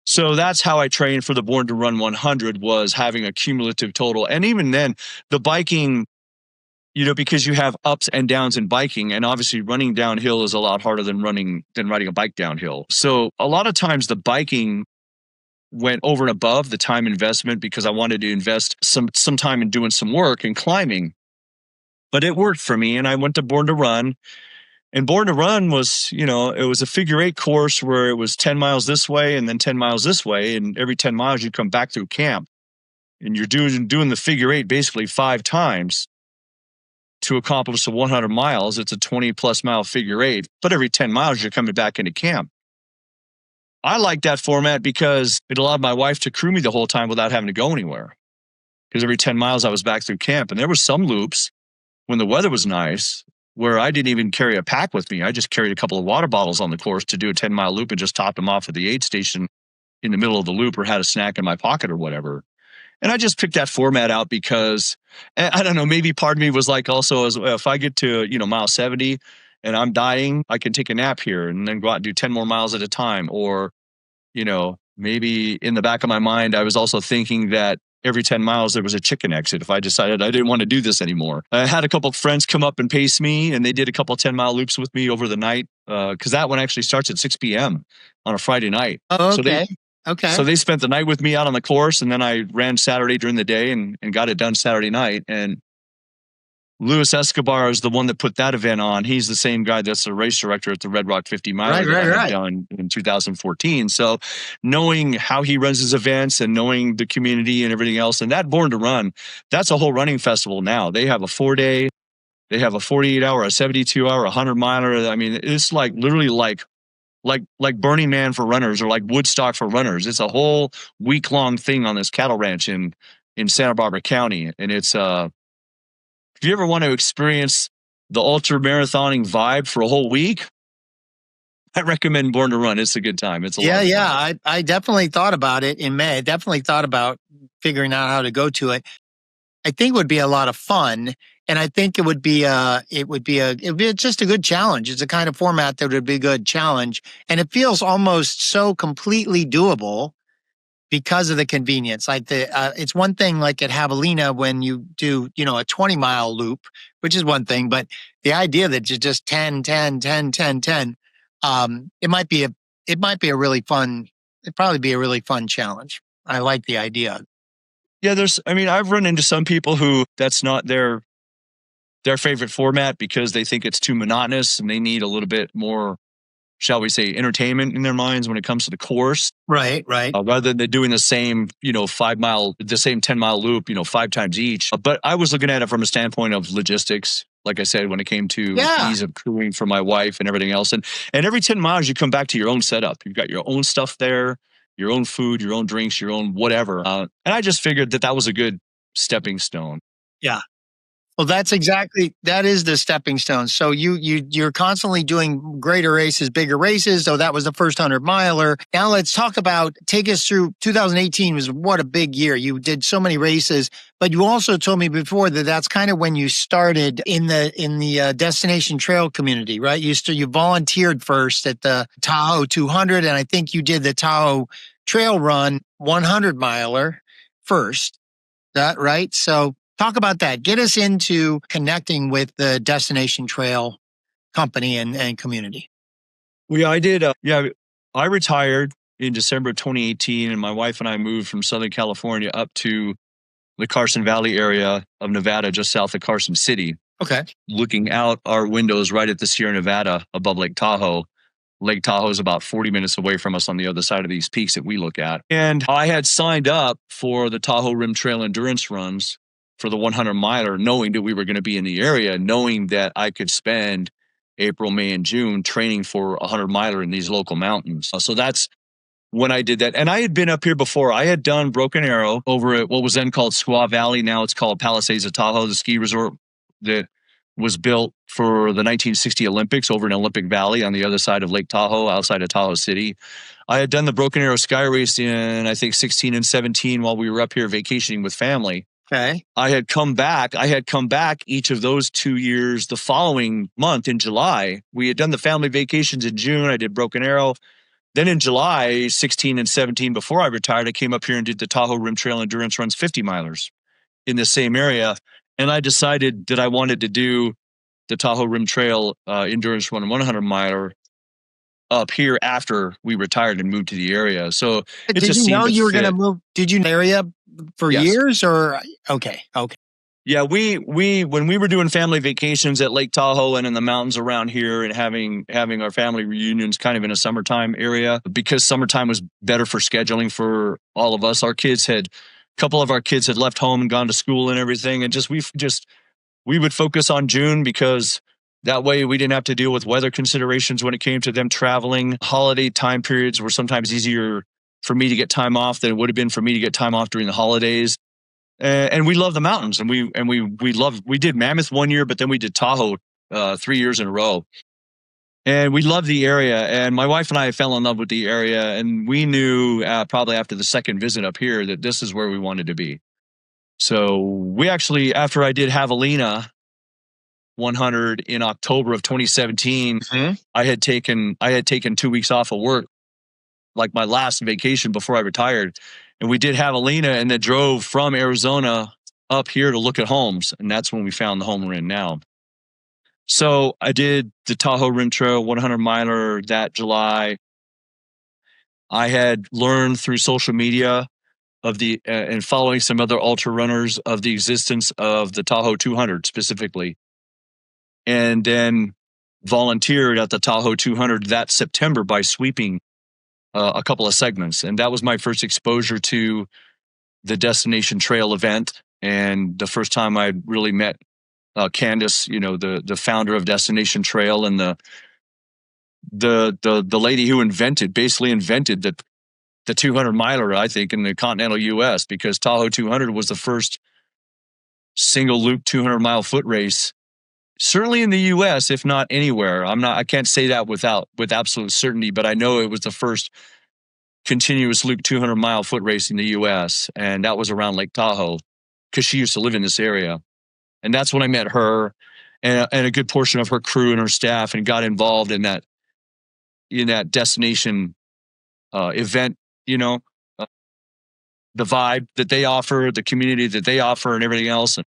So that's how I trained for the Born to Run 100, was having a cumulative total. And even then, the biking, because you have ups and downs in biking, and obviously running downhill is a lot harder than riding a bike downhill. So a lot of times the biking went over and above the time investment because I wanted to invest some time in doing some work and climbing. But it worked for me, and I went to Born to Run. And Born to Run was, it was a figure 8 course where it was 10 miles this way and then 10 miles this way. And every 10 miles you come back through camp. And you're doing the figure 8 basically 5 times to accomplish the 100 miles. It's a 20 plus mile figure 8. But every 10 miles you're coming back into camp. I like that format because it allowed my wife to crew me the whole time without having to go anywhere. Because every 10 miles I was back through camp. And there were some loops when the weather was nice where I didn't even carry a pack with me. I just carried a couple of water bottles on the course to do a 10-mile loop and just topped them off at the aid station in the middle of the loop, or had a snack in my pocket or whatever. And I just picked that format out because, I don't know, maybe part of me was like, also, if I get to, mile 70 and I'm dying, I can take a nap here and then go out and do 10 more miles at a time. Or, maybe in the back of my mind, I was also thinking that every 10 miles there was a chicken exit if I decided I didn't want to do this anymore. I had a couple of friends come up and pace me, and they did a couple of 10-mile loops with me over the night, because that one actually starts at 6 p.m. on a Friday night. Oh, okay. So they spent the night with me out on the course, and then I ran Saturday during the day and got it done Saturday night. And Luis Escobar is the one that put that event on. He's the same guy that's the race director at the Red Rock 50 Mile right. done in 2014. So knowing how he runs his events and knowing the community and everything else, and that Born to Run, that's a whole running festival now. They have a 4-day, they have a 48-hour, a 72-hour, a 100-miler. I mean, it's like literally like Burning Man for runners, or like Woodstock for runners. It's a whole week-long thing on this cattle ranch in Santa Barbara County. And it's if you ever want to experience the ultra-marathoning vibe for a whole week, I recommend Born to Run. It's a good time. It's a lot of fun. I definitely thought about it in May. I definitely thought about figuring out how to go to it. I think it would be a lot of fun, and I think it would be just a good challenge. It's a kind of format that would be a good challenge, and it feels almost so completely doable because of the convenience. Like it's one thing like at Javelina when you do, a 20-mile loop, which is one thing, but the idea that you just 10, 10, 10, 10, 10, it might be a really fun, it'd probably be a really fun challenge. I like the idea. Yeah, I've run into some people who that's not their favorite format because they think it's too monotonous and they need a little bit more, shall we say, entertainment in their minds when it comes to the course. Right. Rather than doing the same, 10-mile loop, 5 times each. But I was looking at it from a standpoint of logistics. Like I said, when it came to ease of crewing for my wife and everything else. And every 10 miles, you come back to your own setup. You've got your own stuff there, your own food, your own drinks, your own whatever. And I just figured that was a good stepping stone. Yeah. Well, that is the stepping stone. So you're constantly doing greater races, bigger races. So that was the first 100-miler. Now let's talk about, take us through 2018 was what a big year. You did so many races, but you also told me before that that's kind of when you started in the destination trail community, right? You volunteered first at the Tahoe 200, and I think you did the Tahoe Trail Run 100-miler first. That right? So talk about that. Get us into connecting with the Destination Trail company and community. Well, yeah, I did. I retired in December of 2018, and my wife and I moved from Southern California up to the Carson Valley area of Nevada, just south of Carson City. Okay. Looking out our windows right at the Sierra Nevada above Lake Tahoe. Lake Tahoe is about 40 minutes away from us on the other side of these peaks that we look at. And I had signed up for the Tahoe Rim Trail endurance runs for the 100-miler, knowing that we were going to be in the area, knowing that I could spend April, May, and June training for a 100-miler in these local mountains. So that's when I did that. And I had been up here before. I had done Broken Arrow over at what was then called Squaw Valley. Now it's called Palisades of Tahoe, the ski resort that was built for the 1960 Olympics over in Olympic Valley on the other side of Lake Tahoe, outside of Tahoe City. I had done the Broken Arrow Sky Race in, I think, 16 and 17 while we were up here vacationing with family. Okay. I had come back each of those 2 years the following month in July. We had done the family vacations in June. I did Broken Arrow. Then in July, 16 and 17, before I retired, I came up here and did the Tahoe Rim Trail Endurance Runs 50-milers in the same area. And I decided that I wanted to do the Tahoe Rim Trail Endurance Run 100-miler up here after we retired and moved to the area. So did you know you were going to move? Did you know the area for years or? Okay. Yeah, we when we were doing family vacations at Lake Tahoe and in the mountains around here and having our family reunions kind of in a summertime area, because summertime was better for scheduling for all of us. A couple of our kids had left home and gone to school and everything, and we would focus on June because that way we didn't have to deal with weather considerations when it came to them traveling. Holiday time periods were sometimes easier for me to get time off than it would have been for me to get time off during the holidays. And we love the mountains, and we did Mammoth 1 year, but then we did Tahoe 3 years in a row. And we loved the area, and my wife and I fell in love with the area, and we knew probably after the second visit up here that this is where we wanted to be. So we actually, after I did Javelina 100 in October of 2017, I had taken 2 weeks off of work, like my last vacation before I retired. And we did Javelina and then drove from Arizona up here to look at homes. And that's when we found the home we're in now. So I did the Tahoe Rim Trail 100-miler that July. I had learned through social media and following some other ultra runners of the existence of the Tahoe 200 specifically. And then volunteered at the Tahoe 200 that September by sweeping a couple of segments. And that was my first exposure to the Destination Trail event. And the first time I really met Candace, the founder of Destination Trail, and the lady who basically invented the 200-miler, I think, in the continental U.S., because Tahoe 200 was the first single loop 200-mile foot race, certainly in the U.S., if not anywhere. I can't say that with absolute certainty, but I know it was the first continuous loop 200-mile foot race in the U.S., and that was around Lake Tahoe, because she used to live in this area. And that's when I met her and a good portion of her crew and her staff, and got involved in that destination event, the vibe that they offer, the community that they offer, and everything else. And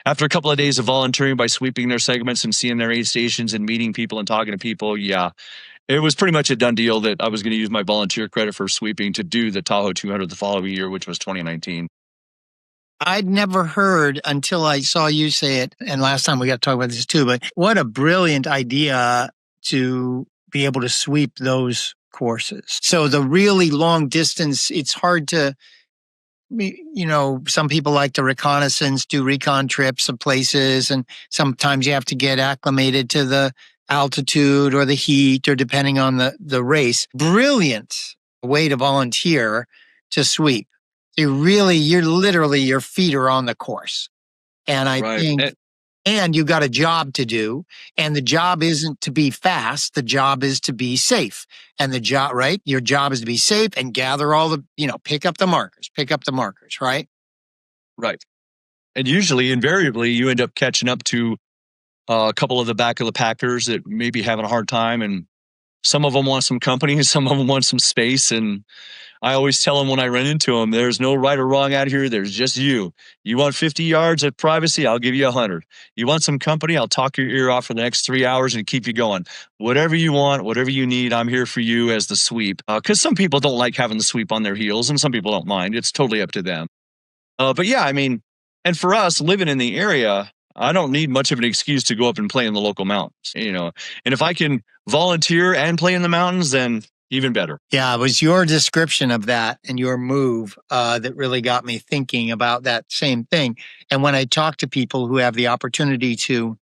after a couple of days of volunteering by sweeping their segments and seeing their aid stations and meeting people and talking to people, it was pretty much a done deal that I was going to use my volunteer credit for sweeping to do the Tahoe 200 the following year, which was 2019. I'd never heard until I saw you say it, and last time we got to talk about this too, but what a brilliant idea to be able to sweep those courses. So the really long distance, it's hard to, some people like to reconnaissance, do recon trips of places, and sometimes you have to get acclimated to the altitude or the heat, or depending on the race. Brilliant way to volunteer to sweep. Your feet are on the course. And I Right. think, and you got a job to do, and the job isn't to be fast. The job is to be safe. And the job, right? Your job is to be safe and gather all the, pick up the markers, right? Right. And usually, invariably, you end up catching up to a couple of the back of the packers that may be having a hard time. And some of them want some company, some of them want some space. And I always tell them when I run into them, there's no right or wrong out here. There's just you. You want 50 yards of privacy? I'll give you 100. You want some company? I'll talk your ear off for the next 3 hours and keep you going. Whatever you want, whatever you need, I'm here for you as the sweep. Because some people don't like having the sweep on their heels and some people don't mind. It's totally up to them. But yeah, I mean, and for us living in the area, I don't need much of an excuse to go up and play in the local mountains, And if I can volunteer and play in the mountains, then even better. Yeah, it was your description of that and your move that really got me thinking about that same thing. And when I talk to people who have the opportunity to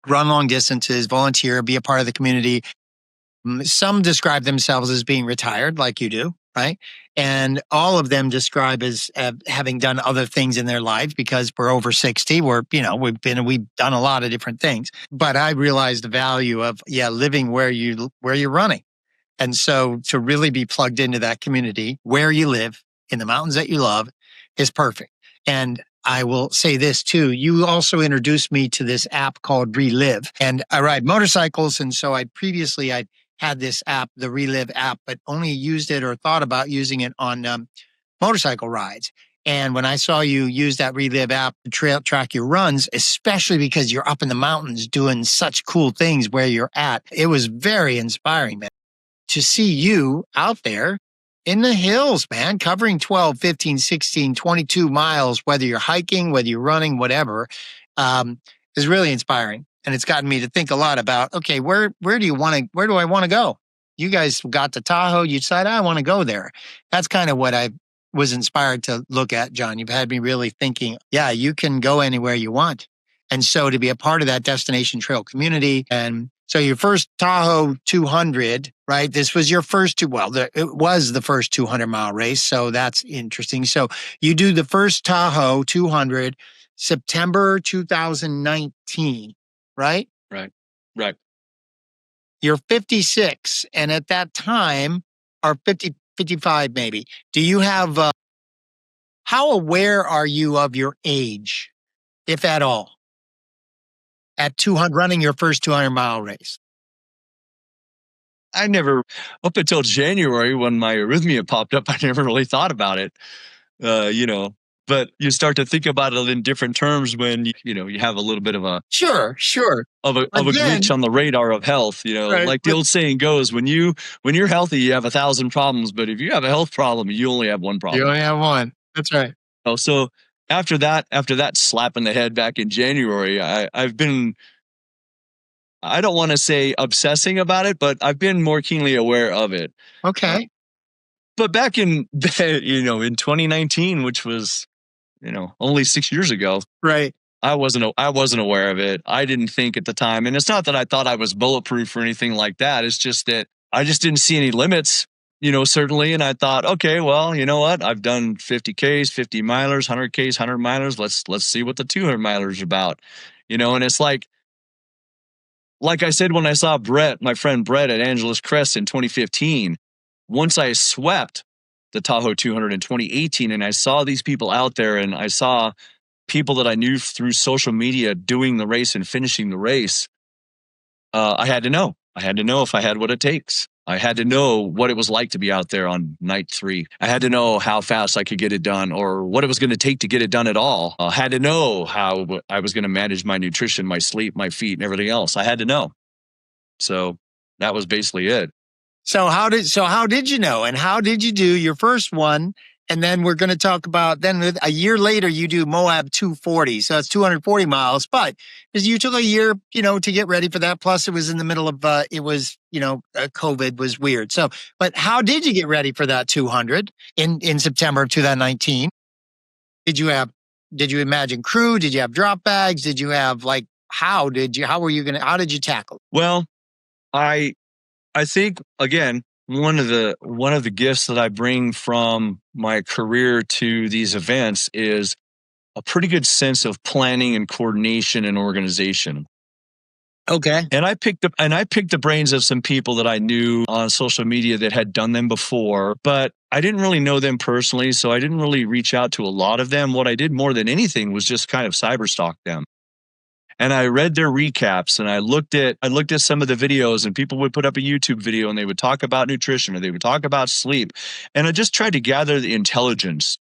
run long distances, volunteer, be a part of the community, some describe themselves as being retired, like you do, right? And all of them describe as having done other things in their lives because we're over 60. We've done a lot of different things. But I realized the value of living where you're running. And so to really be plugged into that community where you live in the mountains that you love is perfect. And I will say this too. You also introduced me to this app called Relive, and I ride motorcycles. And so I had this app, the Relive app, but only used it or thought about using it on motorcycle rides. And when I saw you use that Relive app to track your runs, especially because you're up in the mountains doing such cool things where you're at, it was very inspiring, man. To see you out there in the hills, man, covering 12, 15, 16, 22 miles, whether you're hiking, whether you're running, whatever, is really inspiring. And it's gotten me to think a lot about, okay, where do I want to go? You guys got to Tahoe. You decided, I want to go there. That's kind of what I was inspired to look at, John. You've had me really thinking, yeah, you can go anywhere you want. And so to be a part of that destination trail community. And so your first Tahoe 200, right? This was your first it was the first 200-mile race. So that's interesting. So you do the first Tahoe 200, September 2019, right? Right. You're 56. And at that time, or 50, 55 maybe, do you have, how aware are you of your age, if at all? At 200, running your first 200-mile race? I never, up until January when my arrhythmia popped up, I never really thought about it, But you start to think about it in different terms when you have a little bit of a sure of a glitch on the radar of health. Right, like the old saying goes, when you're healthy, you have 1,000 problems, but if you have a health problem, you only have one problem. You only have one. That's right. Oh, so after that slap in the head back in January, I've been, I don't want to say obsessing about it, but I've been more keenly aware of it. Okay. But back in 2019, which was only 6 years ago, right? I wasn't aware of it. I didn't think at the time, and it's not that I thought I was bulletproof or anything like that. It's just that I just didn't see any limits. Certainly. And I thought, okay, well, you know what? I've done 50Ks, 50 milers, 100Ks, 100 milers. Let's see what the 200 milers are about, and it's like I said, when I saw my friend Brett at Angeles Crest in 2015, once I swept the Tahoe 200 in 2018 and I saw these people out there and I saw people that I knew through social media doing the race and finishing the race, I had to know. I had to know if I had what it takes. I had to know what it was like to be out there on night 3. I had to know how fast I could get it done or what it was going to take to get it done at all. I had to know how I was going to manage my nutrition, my sleep, my feet, and everything else. I had to know. So that was basically it. So how did you know? And how did you do your first one? And then we're going to talk about, then a year later, you do Moab 240. So it's 240 miles, but you took a year, to get ready for that. Plus it was in the middle of, COVID was weird. So, but how did you get ready for that 200 in September of 2019? Did you imagine crew? Did you have drop bags? Did you have how did you tackle? Well, I think, again, one of the gifts that I bring from my career to these events is a pretty good sense of planning and coordination and organization. Okay. And I picked the brains of some people that I knew on social media that had done them before, but I didn't really know them personally, so I didn't really reach out to a lot of them. What I did more than anything was just kind of cyberstalk them. And I read their recaps, and I looked at some of the videos, and people would put up a YouTube video and they would talk about nutrition or they would talk about sleep. And I just tried to gather the intelligence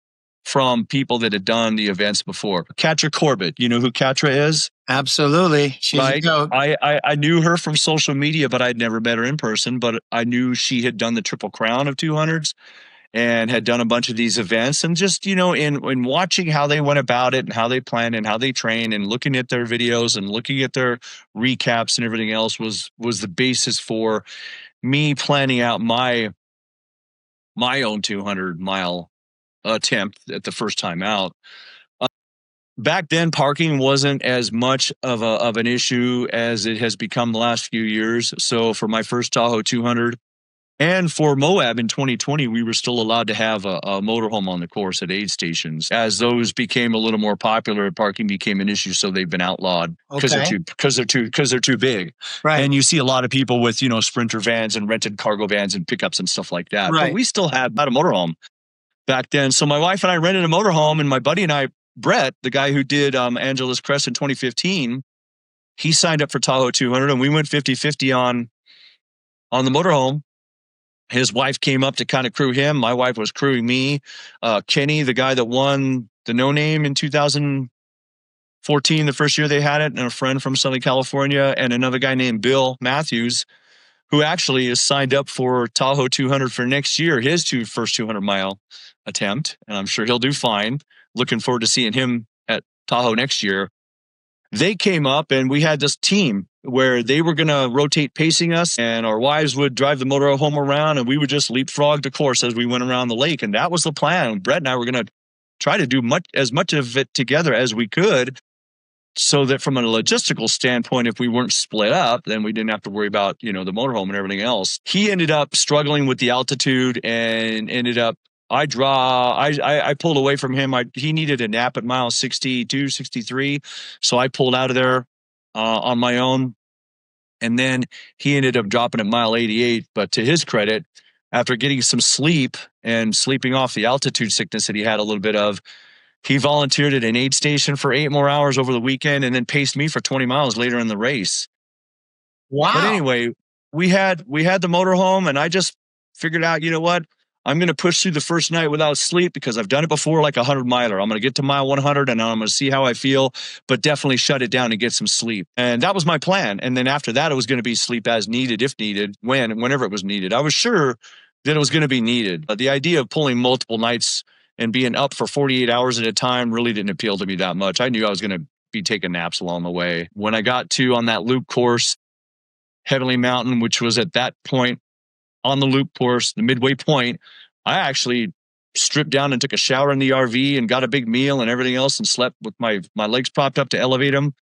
from people that had done the events before. Catra Corbett, you know who Catra is? Absolutely. She's Right. a goat. I knew her from social media, but I'd never met her in person. But I knew she had done the Triple Crown of 200s and had done a bunch of these events. And just, in watching how they went about it and how they planned and how they train and looking at their videos and looking at their recaps and everything else was the basis for me planning out my own 200-mile attempt at the first time out. Back then, parking wasn't as much of an issue as it has become the last few years. So for my first Tahoe 200 and for Moab in 2020, we were still allowed to have a motorhome on the course at aid stations. As those became a little more popular, parking became an issue, so they've been outlawed because they're too big. Right. And you see a lot of people with Sprinter vans and rented cargo vans and pickups and stuff like that. Right. But we still had a motorhome back then. So my wife and I rented a motorhome, and my buddy and I, Brett, the guy who did Angeles Crest in 2015, he signed up for Tahoe 200, and we went 50-50 on the motorhome. His wife came up to kind of crew him. My wife was crewing me. Kenny, the guy that won the No Name in 2014, the first year they had it, and a friend from Southern California, and another guy named Bill Matthews, who actually is signed up for Tahoe 200 for next year, his first 200-mile attempt, and I'm sure he'll do fine. Looking forward to seeing him at Tahoe next year. They came up, and we had this team where they were going to rotate pacing us, and our wives would drive the motorhome around, and we would just leapfrog the course as we went around the lake. And that was the plan. Brett and I were going to try to do as much of it together as we could, so that from a logistical standpoint, if we weren't split up, then we didn't have to worry about, the motorhome and everything else. He ended up struggling with the altitude and ended up, I pulled away from him. He needed a nap at mile 62, 63. So I pulled out of there on my own. And then he ended up dropping at mile 88. But to his credit, after getting some sleep and sleeping off the altitude sickness that he had a little bit of, he volunteered at an aid station for 8 more hours over the weekend and then paced me for 20 miles later in the race. Wow. But anyway, we had the motorhome, and I just figured out, I'm going to push through the first night without sleep because I've done it before, like a 100-miler. I'm going to get to mile 100 and I'm going to see how I feel, but definitely shut it down and get some sleep. And that was my plan. And then after that, it was going to be sleep as needed, if needed, whenever it was needed. I was sure that it was going to be needed. But the idea of pulling multiple nights and being up for 48 hours at a time really didn't appeal to me that much. I knew I was going to be taking naps along the way. When I got to on that loop course, Heavenly Mountain, which was at that point on the loop course, the midway point, I actually stripped down and took a shower in the RV and got a big meal and everything else and slept with my legs propped up to elevate them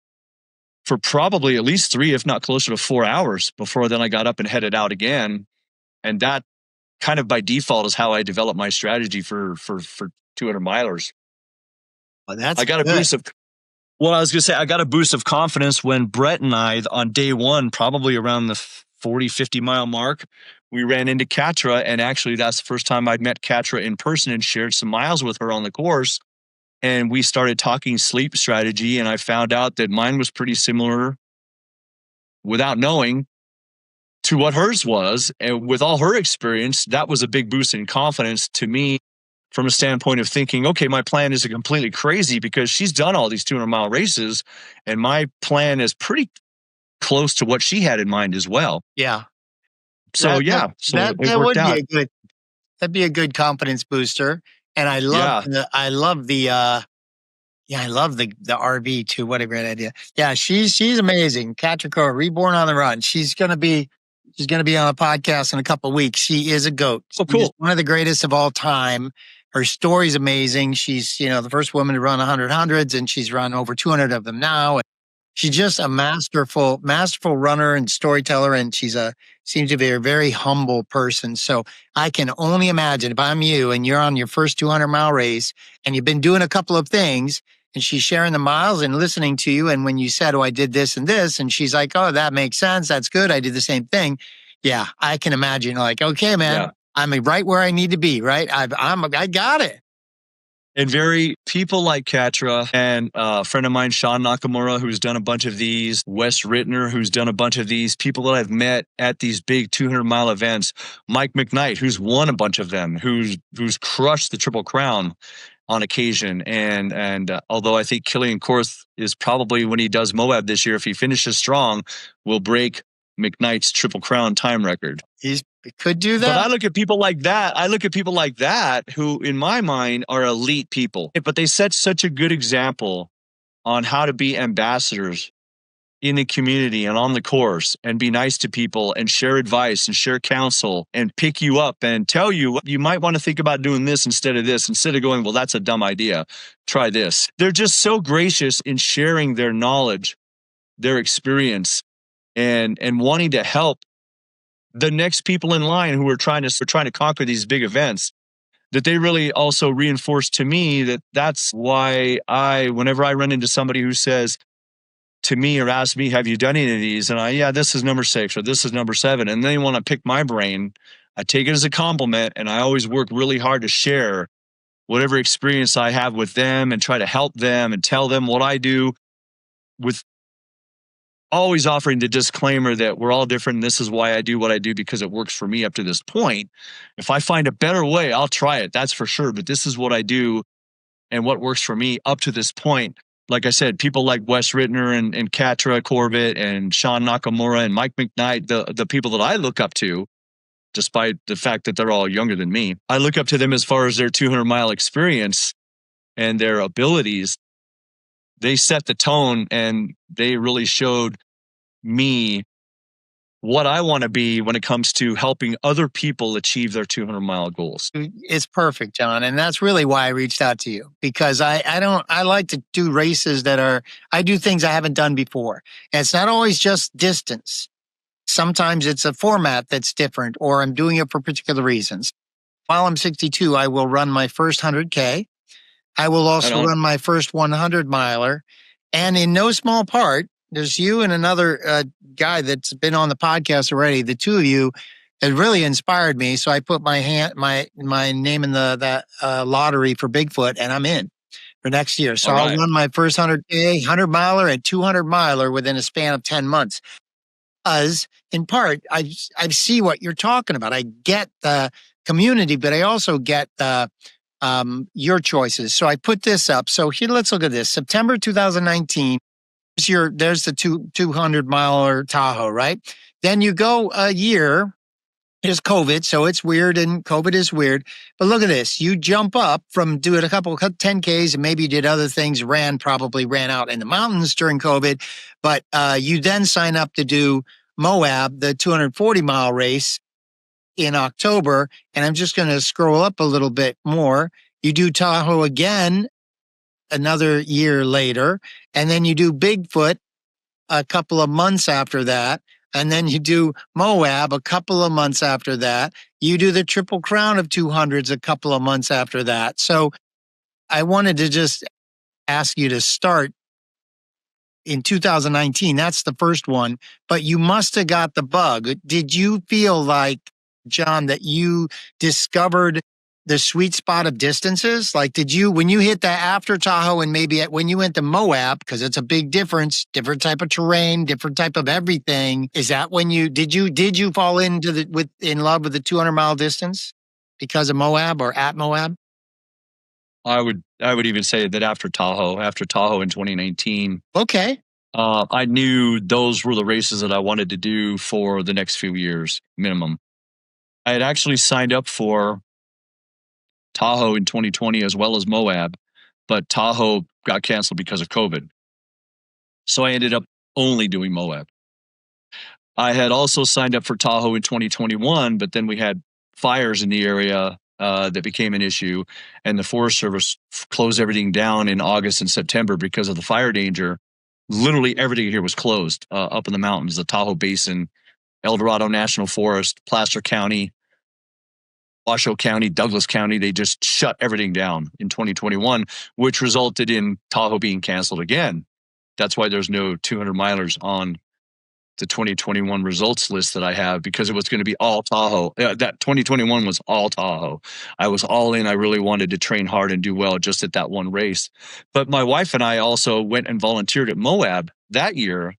for probably at least 3, if not closer to 4 hours before then I got up and headed out again. And that kind of by default is how I developed my strategy for 200 milers. Well, that's I got good. a boost of, well, I was going to say, I got a boost of confidence when Brett and I on day one, probably around the 40, 50 mile mark, we ran into Catra. And actually that's the first time I'd met Catra in person and shared some miles with her on the course. And we started talking sleep strategy. And I found out that mine was pretty similar without knowing to what hers was. And with all her experience, that was a big boost in confidence to me from a standpoint of thinking, okay, my plan isn't completely crazy because she's done all these 200-mile races. And my plan is pretty close to what she had in mind as well. Yeah. So that worked would out. that'd be a good confidence booster. And I love I love the RV too. What a great idea. Yeah, she's amazing. Catra, Reborn on the Run. She's gonna be on a podcast in a couple of weeks. She is a goat. Oh, cool. She's one of the greatest of all time. Her story's amazing. She's, the first woman to run 100 hundreds, and she's run over 200 of them now. She's just a masterful runner and storyteller, and seems to be a very humble person. So I can only imagine if I'm you and you're on your first 200-mile race and you've been doing a couple of things, and she's sharing the miles and listening to you. And when you said, oh, I did this and this, and she's like, oh, that makes sense. That's good. I did the same thing. Yeah, I can imagine like, okay, man, Yeah. I'm right where I need to be, right? I got it. And people like Catra and a friend of mine, Sean Nakamura, who's done a bunch of these, Wes Rittner, who's done a bunch of these, people that I've met at these big 200-mile events, Mike McKnight, who's won a bunch of them, who's crushed the Triple Crown on occasion. And although I think Killian Korth is probably, when he does Moab this year, if he finishes strong, will break McKnight's Triple Crown time record. He could do that. But I look at people like that. Who, in my mind, are elite people. But they set such a good example on how to be ambassadors in the community and on the course and be nice to people and share advice and share counsel and pick you up and tell you you might want to think about doing this instead of this, instead of going, well, that's a dumb idea. Try this. They're just so gracious in sharing their knowledge, their experience, and wanting to help the next people in line who are trying to conquer these big events, that they really also reinforce to me that's why whenever I run into somebody who says to me or asks me, have you done any of these? And this is number 6 or this is number 7. And they want to pick my brain. I take it as a compliment. And I always work really hard to share whatever experience I have with them and try to help them and tell them what I do, with always offering the disclaimer that we're all different. And this is why I do what I do, because it works for me up to this point. If I find a better way, I'll try it. That's for sure. But this is what I do and what works for me up to this point. Like I said, people like Wes Rittner and Catra, Corbett and Sean Nakamura and Mike McKnight, the people that I look up to, despite the fact that they're all younger than me, I look up to them as far as their 200-mile experience and their abilities. They set the tone and they really showed me what I want to be when it comes to helping other people achieve their 200-mile goals. It's perfect, John. And that's really why I reached out to you, because I like to do races I do things I haven't done before. And it's not always just distance. Sometimes it's a format that's different, or I'm doing it for particular reasons. While I'm 62, I will run my first 100K. I will also run my first 100 miler. And in no small part, there's you and another guy that's been on the podcast already. The two of you have really inspired me. So I put my name in the lottery for Bigfoot, and I'm in for next year. So I'll run my first 100K, 100 miler and 200 miler within a span of 10 months. Because in part, I see what you're talking about. I get the community, but I also get your choices. So I put this up. So here, let's look at this. September 2019. There's the 200 miler Tahoe, right? Then you go a year. There's COVID, so it's weird, and COVID is weird. But look at this. You jump up from doing a couple 10Ks, and maybe you did other things, probably ran out in the mountains during COVID. But you then sign up to do Moab, the 240-mile race in October. And I'm just going to scroll up a little bit more. You do Tahoe again another year later, and then you do Bigfoot a couple of months after that, and then you do Moab a couple of months after that. You do the Triple Crown of 200s a couple of months after that. So I wanted to just ask you to start in 2019. That's the first one, but you must have got the bug. Did you feel like, John, that you discovered the sweet spot of distances? Like, when you hit that after Tahoe and maybe when you went to Moab, because it's a big difference, different type of terrain, different type of everything. Is that when did you fall in love with the 200-mile distance because of Moab or at Moab? I would even say that after Tahoe in 2019. Okay. I knew those were the races that I wanted to do for the next few years minimum. I had actually signed up for Tahoe in 2020 as well as Moab, but Tahoe got canceled because of COVID. So I ended up only doing Moab. I had also signed up for Tahoe in 2021, but then we had fires in the area that became an issue, and the Forest Service closed everything down in August and September because of the fire danger. Literally everything here was closed up in the mountains, the Tahoe Basin, El Dorado National Forest, Placer County, Washoe County, Douglas County, they just shut everything down in 2021, which resulted in Tahoe being canceled again. That's why there's no 200 milers on the 2021 results list that I have, because it was going to be all Tahoe. That 2021 was all Tahoe. I was all in. I really wanted to train hard and do well just at that one race. But my wife and I also went and volunteered at Moab that year.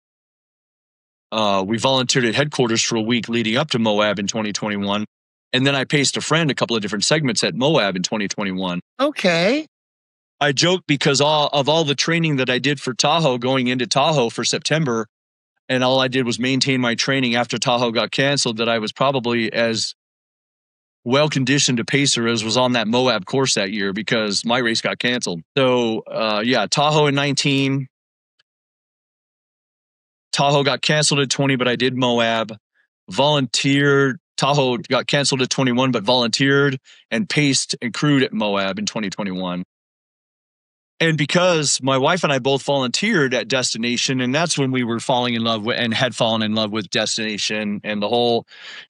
We volunteered at headquarters for a week leading up to Moab in 2021. And then I paced a friend a couple of different segments at Moab in 2021. Okay. I joke because all the training that I did for Tahoe going into Tahoe for September, and all I did was maintain my training after Tahoe got canceled, that I was probably as well-conditioned a pacer as was on that Moab course that year because my race got canceled. So, Tahoe in 19. Tahoe got canceled at 20, but I did Moab. Volunteered. Tahoe got canceled at 21, but volunteered and paced and crewed at Moab in 2021. And because my wife and I both volunteered at Destination, and that's when we were falling in love with and had fallen in love with Destination and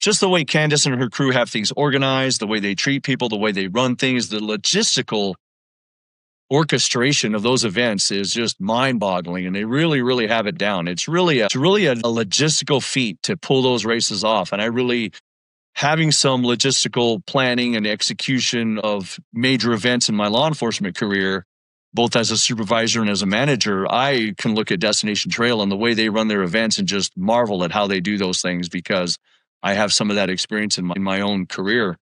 just the way Candace and her crew have things organized, the way they treat people, the way they run things, the logistical orchestration of those events is just mind-boggling, and they really, really have it down. It's really a logistical feat to pull those races off, and having some logistical planning and execution of major events in my law enforcement career, both as a supervisor and as a manager, I can look at Destination Trail and the way they run their events and just marvel at how they do those things because I have some of that experience in my own career.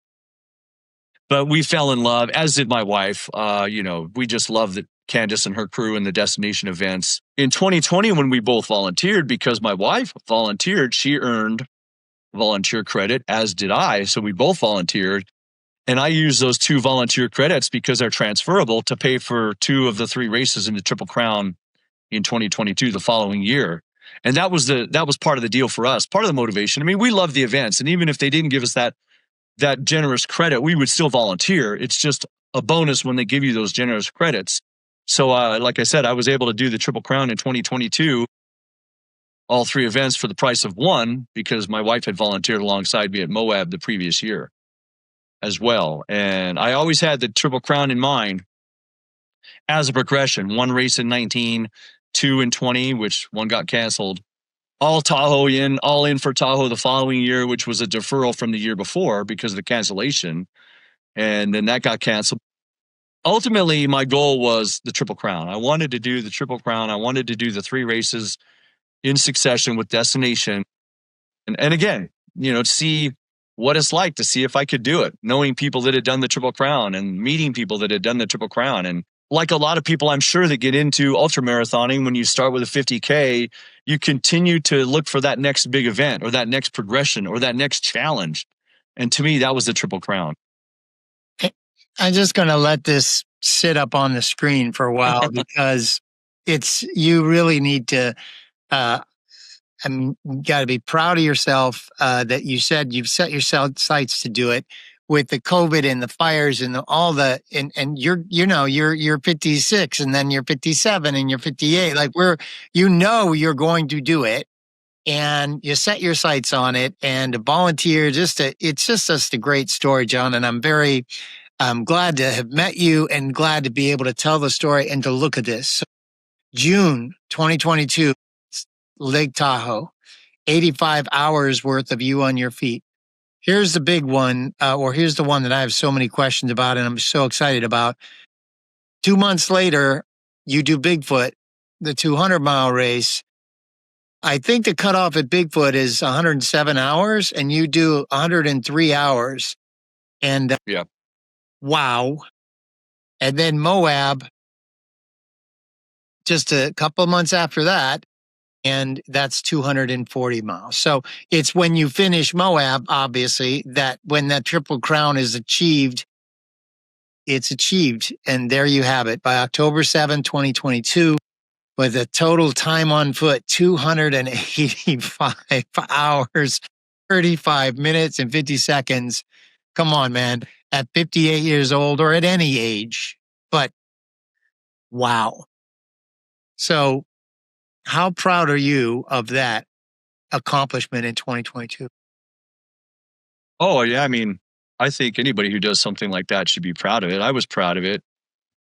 But we fell in love, as did my wife. We just loved Candace and her crew and the Destination events. In 2020, when we both volunteered, because my wife volunteered, she earned volunteer credit, as did I. So we both volunteered. And I used those 2 volunteer credits because they're transferable to pay for 2 of the 3 races in the Triple Crown in 2022, the following year. And that was part of the deal for us, part of the motivation. I mean, we love the events. And even if they didn't give us that generous credit, we would still volunteer. It's just a bonus when they give you those generous credits. So like I said, I was able to do the Triple Crown in 2022, all 3 events for the price of 1 because my wife had volunteered alongside me at Moab the previous year as well. And I always had the Triple Crown in mind as a progression. 1 race in 19, 2 in 20, which 1 got canceled. All in for Tahoe the following year, which was a deferral from the year before because of the cancellation. And then that got canceled. Ultimately, my goal was the Triple Crown. I wanted to do the Triple Crown. I wanted to do the 3 races in succession with Destination. And again, to see what it's like, to see if I could do it, knowing people that had done the Triple Crown and meeting people that had done the Triple Crown. And like a lot of people, I'm sure, that get into ultramarathoning, when you start with a 50K, you continue to look for that next big event or that next progression or that next challenge. And to me, that was the Triple Crown. I'm just going to let this sit up on the screen for a while because you really need to, you got to be proud of yourself that you said you've set your sights to do it with the COVID and the fires and and you're 56 and then you're 57 and you're 58. Like you're going to do it and you set your sights on it and to volunteer. It's just a great story, John. And I'm glad to have met you and glad to be able to tell the story and to look at this. So, June 2022, Lake Tahoe, 85 hours worth of you on your feet. Here's the big one, or here's the one that I have so many questions about and I'm so excited about. 2 months later, you do Bigfoot, the 200-mile race. I think the cutoff at Bigfoot is 107 hours, and you do 103 hours. And yeah, wow. And then Moab, just a couple of months after that, and that's 240 miles. So it's when you finish Moab, obviously, that when that Triple Crown is achieved, it's achieved. And there you have it. By October 7, 2022, with a total time on foot, 285 hours, 35 minutes and 50 seconds. Come on, man. At 58 years old or at any age. But wow. So how proud are you of that accomplishment in 2022? Oh, yeah. I mean, I think anybody who does something like that should be proud of it. I was proud of it.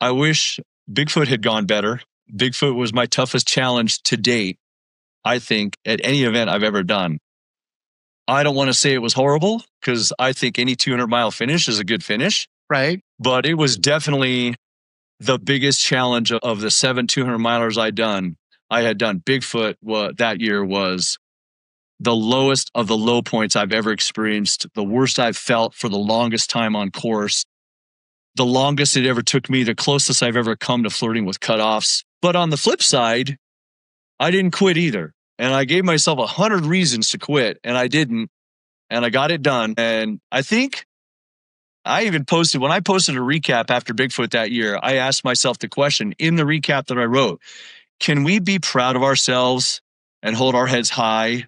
I wish Bigfoot had gone better. Bigfoot was my toughest challenge to date, I think, at any event I've ever done. I don't want to say it was horrible because I think any 200-mile finish is a good finish. Right. But it was definitely the biggest challenge of the 7 200-milers I had done. Bigfoot that year was the lowest of the low points I've ever experienced, the worst I've felt for the longest time on course, the longest it ever took me, the closest I've ever come to flirting with cutoffs. But on the flip side, I didn't quit either. And I gave myself 100 reasons to quit, and I didn't. And I got it done. And I think I even posted, when I posted a recap after Bigfoot that year, I asked myself the question in the recap that I wrote, can we be proud of ourselves and hold our heads high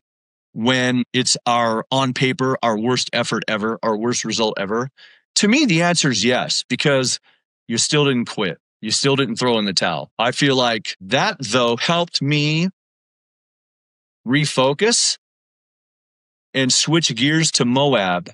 when it's on paper, our worst effort ever, our worst result ever? To me, the answer is yes, because you still didn't quit. You still didn't throw in the towel. I feel like that, though, helped me refocus and switch gears to Moab,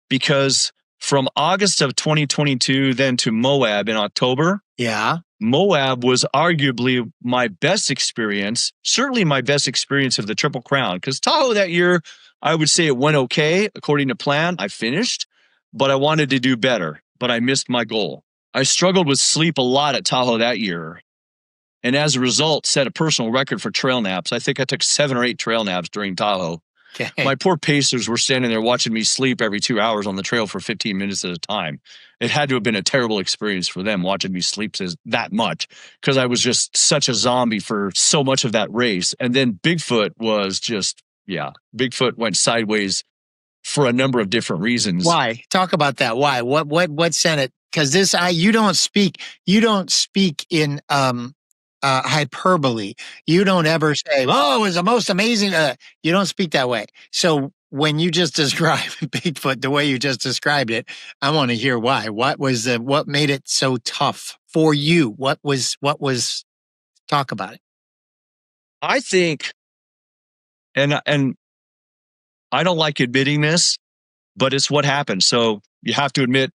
because from August of 2022 then to Moab in October, Yeah. Moab was arguably my best experience, certainly my best experience of the Triple Crown, because Tahoe that year, I would say it went okay. According to plan, I finished, but I wanted to do better, but I missed my goal. I struggled with sleep a lot at Tahoe that year, and as a result, set a personal record for trail naps. I think I took 7 or 8 trail naps during Tahoe. Okay. My poor pacers were standing there watching me sleep every 2 hours on the trail for 15 minutes at a time. It had to have been a terrible experience for them watching me sleep that much, because I was just such a zombie for so much of that race. And then Bigfoot was just, Bigfoot went sideways for a number of different reasons. Why? Talk about that. Why? What sent it? Because you don't speak in hyperbole. You don't ever say, "Oh, it was the most amazing." You don't speak that way. So when you just describe Bigfoot the way you just described it, I want to hear why. What made it so tough for you? What was? Talk about it. I think, and I don't like admitting this, but it's what happened. So you have to admit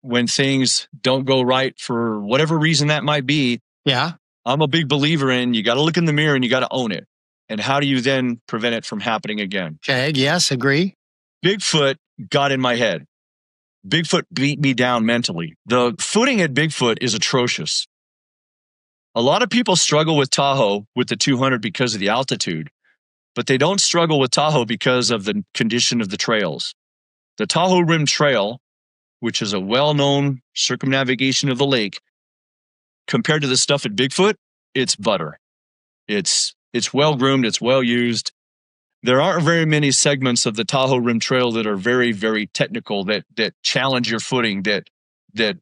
when things don't go right for whatever reason that might be. Yeah. I'm a big believer in, you got to look in the mirror and you got to own it. And how do you then prevent it from happening again? Okay. Yes. Agree. Bigfoot got in my head. Bigfoot beat me down mentally. The footing at Bigfoot is atrocious. A lot of people struggle with Tahoe with the 200 because of the altitude, but they don't struggle with Tahoe because of the condition of the trails. The Tahoe Rim Trail, which is a well-known circumnavigation of the lake, compared to the stuff at Bigfoot, it's butter. It's well-groomed, it's well-used. There aren't very many segments of the Tahoe Rim Trail that are very, very technical, that challenge your footing, that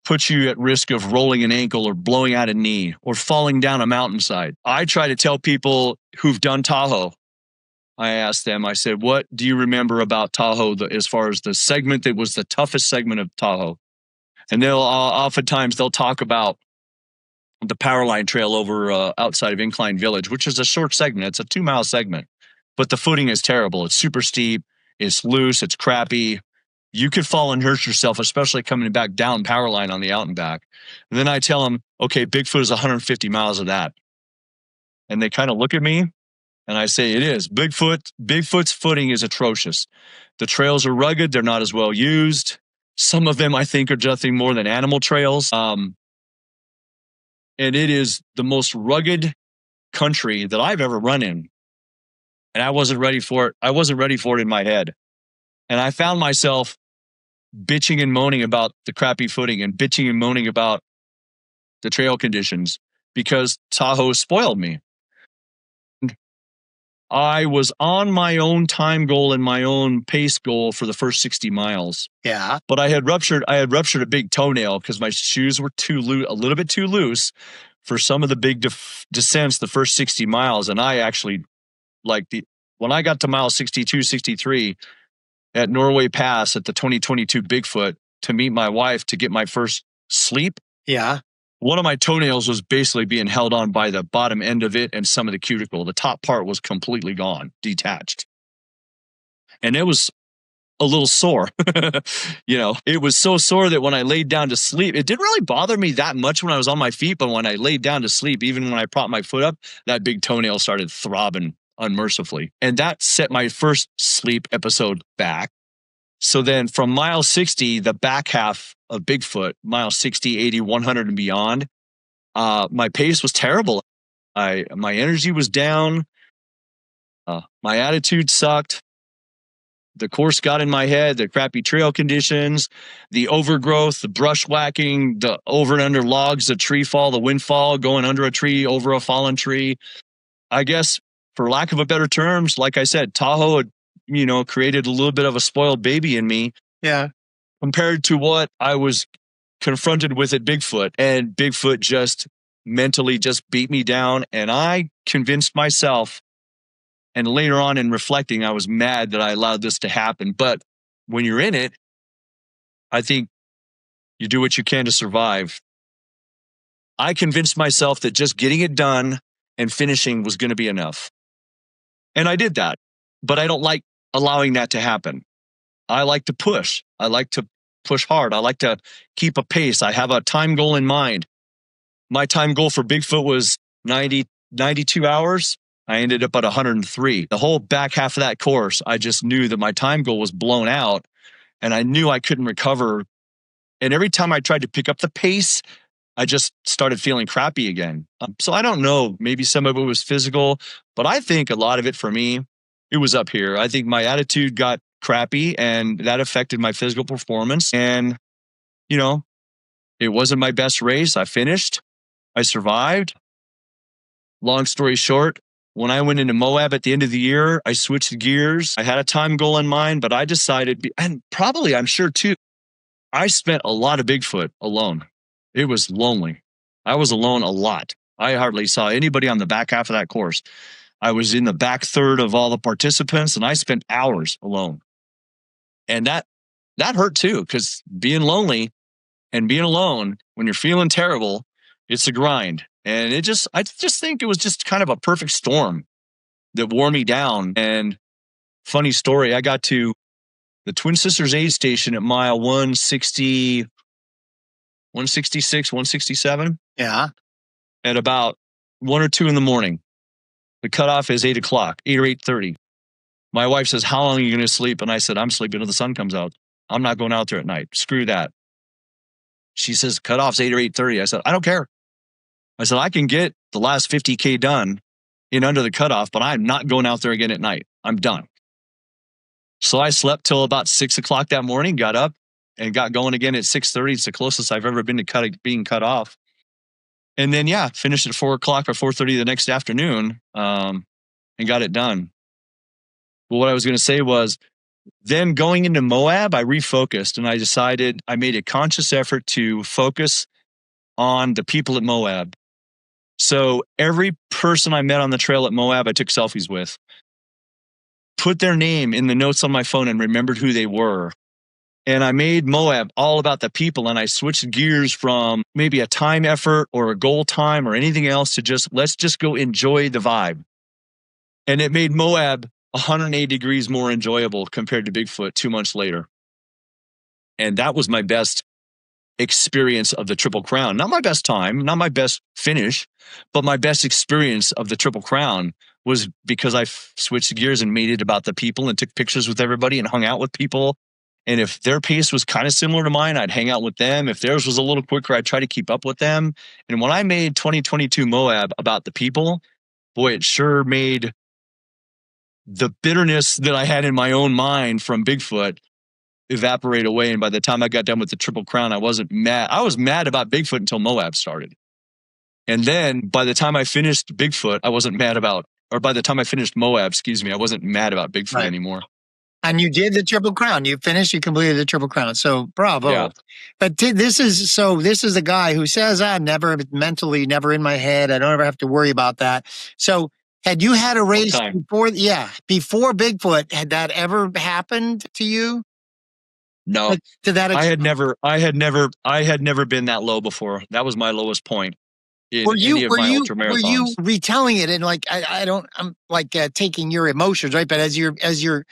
puts you at risk of rolling an ankle or blowing out a knee or falling down a mountainside. I try to tell people who've done Tahoe, I asked them, I said, what do you remember about Tahoe as far as the segment that was the toughest segment of Tahoe? And oftentimes they'll talk about the Powerline Trail over outside of Incline Village, which is a short segment. It's a 2-mile segment, but the footing is terrible. It's super steep. It's loose. It's crappy. You could fall and hurt yourself, especially coming back down Powerline on the out and back. And then I tell them, okay, Bigfoot is 150 miles of that. And they kind of look at me and I say, it is. Bigfoot's footing is atrocious. The trails are rugged. They're not as well used. Some of them, I think, are nothing more than animal trails. And it is the most rugged country that I've ever run in. And I wasn't ready for it. I wasn't ready for it in my head. And I found myself bitching and moaning about the crappy footing and bitching and moaning about the trail conditions because Tahoe spoiled me. I was on my own time goal and my own pace goal for the first 60 miles. Yeah. But I had ruptured a big toenail because my shoes were a little bit too loose for some of the big descents the first 60 miles. And I actually, when I got to mile 62, 63 at Norway Pass at the 2022 Bigfoot to meet my wife to get my first sleep. Yeah. One of my toenails was basically being held on by the bottom end of it and some of the cuticle. The top part was completely gone, detached. And it was a little sore. It was so sore that when I laid down to sleep, it didn't really bother me that much when I was on my feet. But when I laid down to sleep, even when I propped my foot up, that big toenail started throbbing unmercifully. And that set my first sleep episode back. So then from mile 60, the back half of Bigfoot, mile 60, 80, 100 and beyond, my pace was terrible. My energy was down. My attitude sucked. The course got in my head, the crappy trail conditions, the overgrowth, the brush whacking, the over and under logs, the tree fall, the windfall, going under a tree, over a fallen tree. I guess, for lack of a better terms, like I said, Tahoe had, created a little bit of a spoiled baby in me. Yeah. Compared to what I was confronted with at Bigfoot. And Bigfoot just mentally just beat me down. And I convinced myself, and later on in reflecting, I was mad that I allowed this to happen. But when you're in it, I think you do what you can to survive. I convinced myself that just getting it done and finishing was going to be enough. And I did that. But I don't like allowing that to happen. I like to push. I like to push hard. I like to keep a pace. I have a time goal in mind. My time goal for Bigfoot was 92 hours. I ended up at 103. The whole back half of that course, I just knew that my time goal was blown out and I knew I couldn't recover. And every time I tried to pick up the pace, I just started feeling crappy again. So I don't know, maybe some of it was physical, but I think a lot of it for me, it was up here. I think my attitude got crappy and that affected my physical performance. And, it wasn't my best race. I finished. I survived. Long story short, when I went into Moab at the end of the year, I switched gears. I had a time goal in mind, but I decided, and probably I'm sure too, I spent a lot of Bigfoot alone. It was lonely. I was alone a lot. I hardly saw anybody on the back half of that course. I was in the back third of all the participants and I spent hours alone. And that hurt too, because being lonely and being alone when you're feeling terrible, it's a grind. And I just think it was just kind of a perfect storm that wore me down. And funny story, I got to the Twin Sisters aid station at mile 160, 166, 167. Yeah. At about 1 or 2 in the morning. The cutoff is 8 o'clock, 8 or 8:30. My wife says, how long are you going to sleep? And I said, I'm sleeping until the sun comes out. I'm not going out there at night. Screw that. She says, cutoff's 8 or 8:30. I said, I don't care. I said, I can get the last 50K done in under the cutoff, but I'm not going out there again at night. I'm done. So I slept till about 6 o'clock that morning, got up and got going again at 6:30. It's the closest I've ever been to being cut off. And then, finished at 4 o'clock or 4:30 the next afternoon and got it done. But what I was going to say was, then going into Moab, I refocused and I decided I made a conscious effort to focus on the people at Moab. So every person I met on the trail at Moab, I took selfies with. Put their name in the notes on my phone and remembered who they were. And I made Moab all about the people. And I switched gears from maybe a time effort or a goal time or anything else to let's just go enjoy the vibe. And it made Moab 180 degrees more enjoyable compared to Bigfoot 2 months later. And that was my best experience of the Triple Crown. Not my best time, not my best finish, but my best experience of the Triple Crown was because I switched gears and made it about the people and took pictures with everybody and hung out with people. And if their pace was kind of similar to mine, I'd hang out with them. If theirs was a little quicker, I'd try to keep up with them. And when I made 2022 Moab about the people, boy, it sure made the bitterness that I had in my own mind from Bigfoot evaporate away. And by the time I got done with the Triple Crown, I wasn't mad. I was mad about Bigfoot until Moab started. And then by the time I finished Bigfoot, I wasn't mad about, or by the time I finished Moab, I wasn't mad about Bigfoot anymore. And you did the Triple Crown. You completed the Triple Crown. So bravo. Yeah. But this is a guy who says, never mentally, never in my head. I don't ever have to worry about that. So had you had a race before Bigfoot, had that ever happened to you? No. Like, to that extent? I had never been that low before. That was my lowest point. Were you retelling it and I'm like taking your emotions, right? But as you're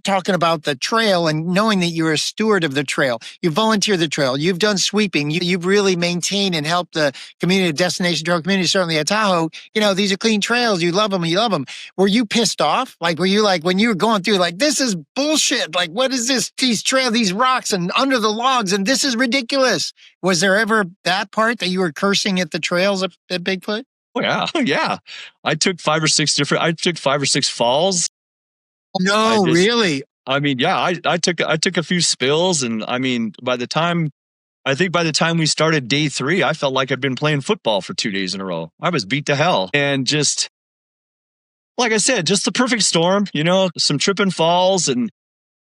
talking about the trail and knowing that you're a steward of the trail. You volunteer the trail. You've done sweeping. You've really maintained and helped the community, destination trail community, certainly at Tahoe. These are clean trails. You love them. You love them. Were you pissed off? Like, were you like, when you were going through, like, this is bullshit. Like, what is this? These these rocks and under the logs, and this is ridiculous. Was there ever that part that you were cursing at the trails at Bigfoot? Oh, yeah. Yeah. I took 5 or 6 falls. No, really? I mean, yeah, I took a few spills, and I mean, by the time we started day 3, I felt like I'd been playing football for 2 days in a row. I was beat to hell. And just, like I said, just the perfect storm, some trip and falls, and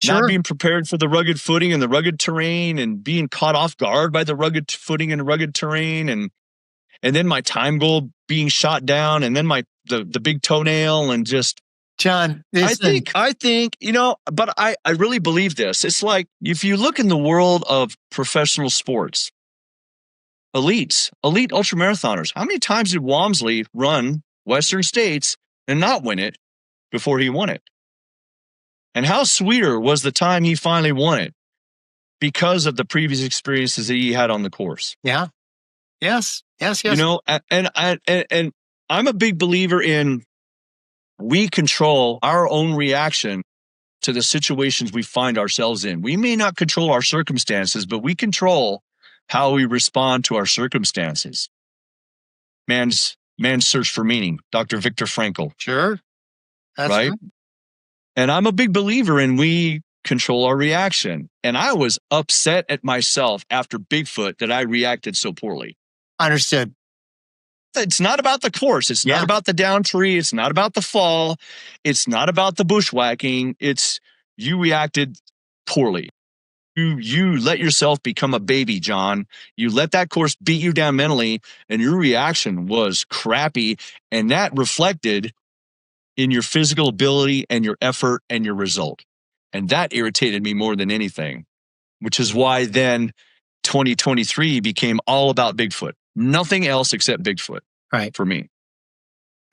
not being prepared for the rugged footing and the rugged terrain, and being caught off guard by the rugged footing and rugged terrain, and then my time goal being shot down, and then the big toenail, and just, John, I think, but I really believe this. It's like, if you look in the world of professional sports, elite ultramarathoners, how many times did Walmsley run Western States and not win it before he won it? And how sweeter was the time he finally won it because of the previous experiences that he had on the course? Yeah. Yes. And I'm a big believer in, we control our own reaction to the situations we find ourselves in. We may not control our circumstances, but we control how we respond to our circumstances. Man's search for meaning, Dr. Viktor Frankl. Sure. That's right. And I'm a big believer in, we control our reaction. And I was upset at myself after Bigfoot that I reacted so poorly. Understood. It's not about the course. It's not about the down tree. It's not about the fall. It's not about the bushwhacking. It's, you reacted poorly. You let yourself become a baby, John. You let that course beat you down mentally, and your reaction was crappy. And that reflected in your physical ability and your effort and your result. And that irritated me more than anything, which is why then 2023 became all about Bigfoot. Nothing else except Bigfoot. Right. For me.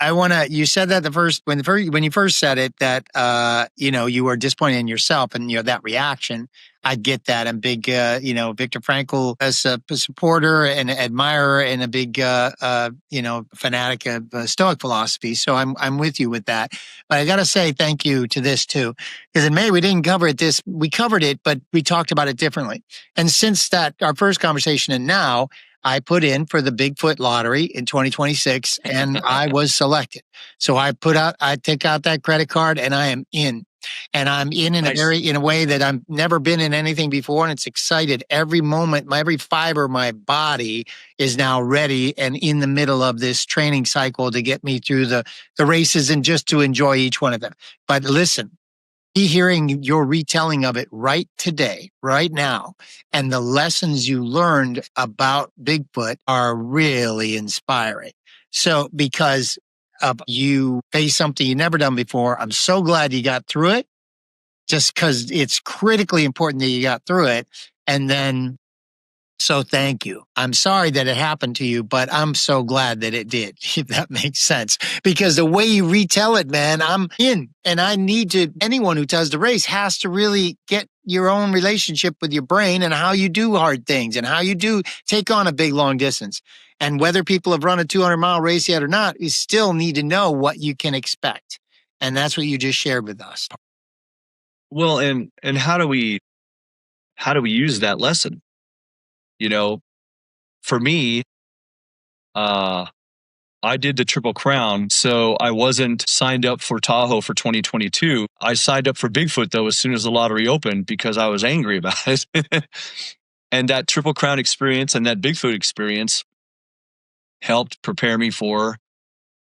You said that when you first said it, that, you were disappointed in yourself and, that reaction. I get that. I'm big, Viktor Frankl as a supporter and admirer and a big, fanatic of Stoic philosophy. So I'm with you with that. But I got to say thank you to this too, because in May we didn't cover it. We covered it, but we talked about it differently. And since that, our first conversation and now, I put in for the Bigfoot lottery in 2026 and I was selected. So I take out that credit card and I am in. And I'm in a way that I've never been in anything before. And it's excited. Every moment, every fiber of my body is now ready and in the middle of this training cycle to get me through the races and just to enjoy each one of them. But listen, hearing your retelling of it right today, right now, and the lessons you learned about Bigfoot are really inspiring. So because you faced something you never done before, I'm so glad you got through it, just because it's critically important that you got through it. And then, so thank you. I'm sorry that it happened to you, but I'm so glad that it did, if that makes sense. Because the way you retell it, man, I'm in. And anyone who does the race has to really get your own relationship with your brain and how you do hard things and how you do take on a big, long distance. And whether people have run a 200-mile race yet or not, you still need to know what you can expect. And that's what you just shared with us. Well, and how do we use that lesson? For me, I did the Triple Crown, so I wasn't signed up for Tahoe for 2022. I signed up for Bigfoot, though, as soon as the lottery opened because I was angry about it. And that Triple Crown experience and that Bigfoot experience helped prepare me for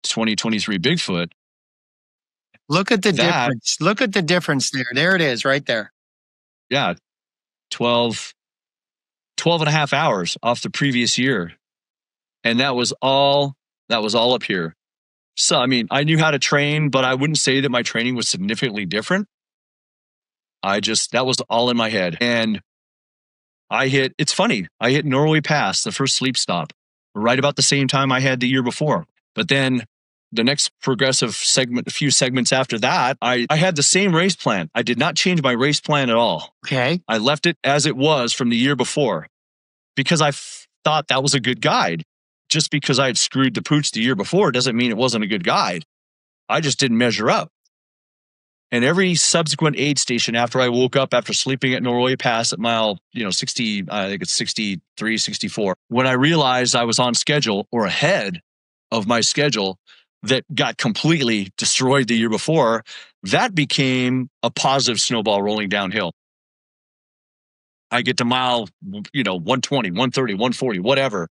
2023 Bigfoot. Look at the difference. Look at the difference there. There it is right there. Yeah. 12 and a half hours off the previous year. And that was all up here. So, I mean, I knew how to train, but I wouldn't say that my training was significantly different. That was all in my head. And it's funny, I hit Norway Pass, the first sleep stop, right about the same time I had the year before. But then the next progressive segment, a few segments after that, I had the same race plan. I did not change my race plan at all. Okay. I left it as it was from the year before because I thought that was a good guide. Just because I had screwed the pooch the year before doesn't mean it wasn't a good guide. I just didn't measure up. And every subsequent aid station after I woke up after sleeping at Norway Pass at mile, 60, I think it's 63, 64, when I realized I was on schedule or ahead of my schedule that got completely destroyed the year before, that became a positive snowball rolling downhill. I get to mile, 120, 130, 140, whatever.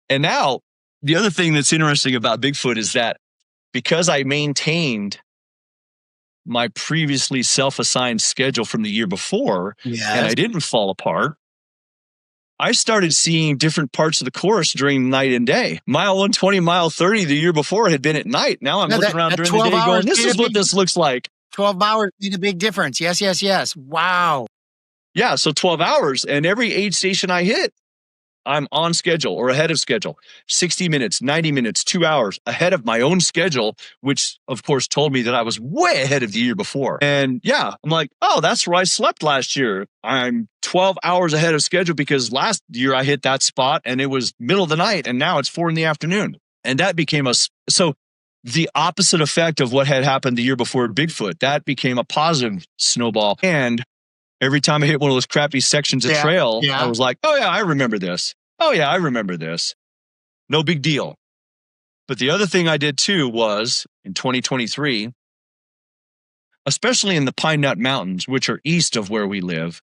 And now the other thing that's interesting about Bigfoot is that because I maintained my previously self-assigned schedule from the year before, and I didn't fall apart, I started seeing different parts of the course during night and day. Mile 120, mile 30 the year before had been at night. Now I'm looking around during the day going, this is what this looks like. 12 hours made a big difference. Yes. Wow. Yeah, so 12 hours. And every aid station I hit, I'm on schedule or ahead of schedule. 60 minutes, 90 minutes, 2 hours ahead of my own schedule, which of course told me that I was way ahead of the year before. And yeah, I'm like, oh, that's where I slept last year. I'm 12 hours ahead of schedule because last year I hit that spot and it was middle of the night and now it's 4 p.m. And that became so the opposite effect of what had happened the year before Bigfoot, that became a positive snowball. And every time I hit one of those crappy sections of trail, I was like, oh yeah, I remember this. Oh yeah, I remember this. No big deal. But the other thing I did too was in 2023, especially in the Pine Nut Mountains, which are east of where we live,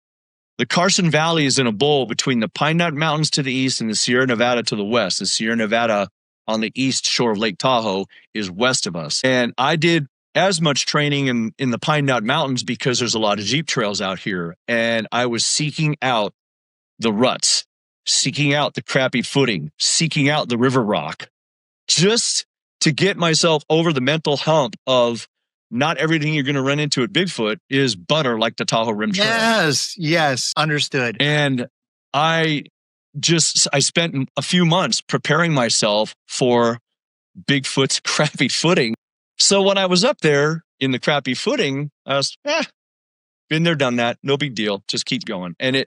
the Carson Valley is in a bowl between the Pine Nut Mountains to the east and the Sierra Nevada to the west. The Sierra Nevada on the east shore of Lake Tahoe is west of us. And I did as much training in the Pine Nut Mountains because there's a lot of Jeep trails out here. And I was seeking out the ruts, seeking out the crappy footing, seeking out the river rock, just to get myself over the mental hump of not everything you're going to run into at Bigfoot is butter like the Tahoe Rim Trail. Yes, understood. And I spent a few months preparing myself for Bigfoot's crappy footing. So when I was up there in the crappy footing, I was, been there, done that. No big deal. Just keep going. And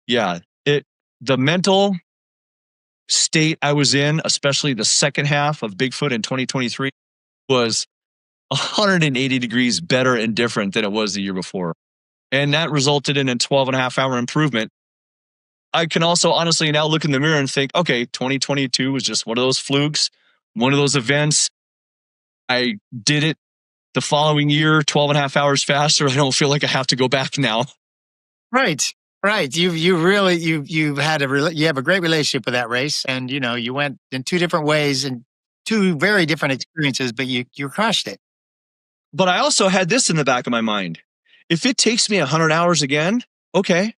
the mental state I was in, especially the second half of Bigfoot in 2023, was 180 degrees better and different than it was the year before. And that resulted in a 12.5-hour improvement. I can also honestly now look in the mirror and think, okay, 2022 was just one of those flukes, one of those events. I did it the following year, 12.5 hours faster. I don't feel like I have to go back now. Right. You have a great relationship with that race, and you went in two different ways and two very different experiences, but you crushed it. But I also had this in the back of my mind: if it takes me 100 hours again, okay.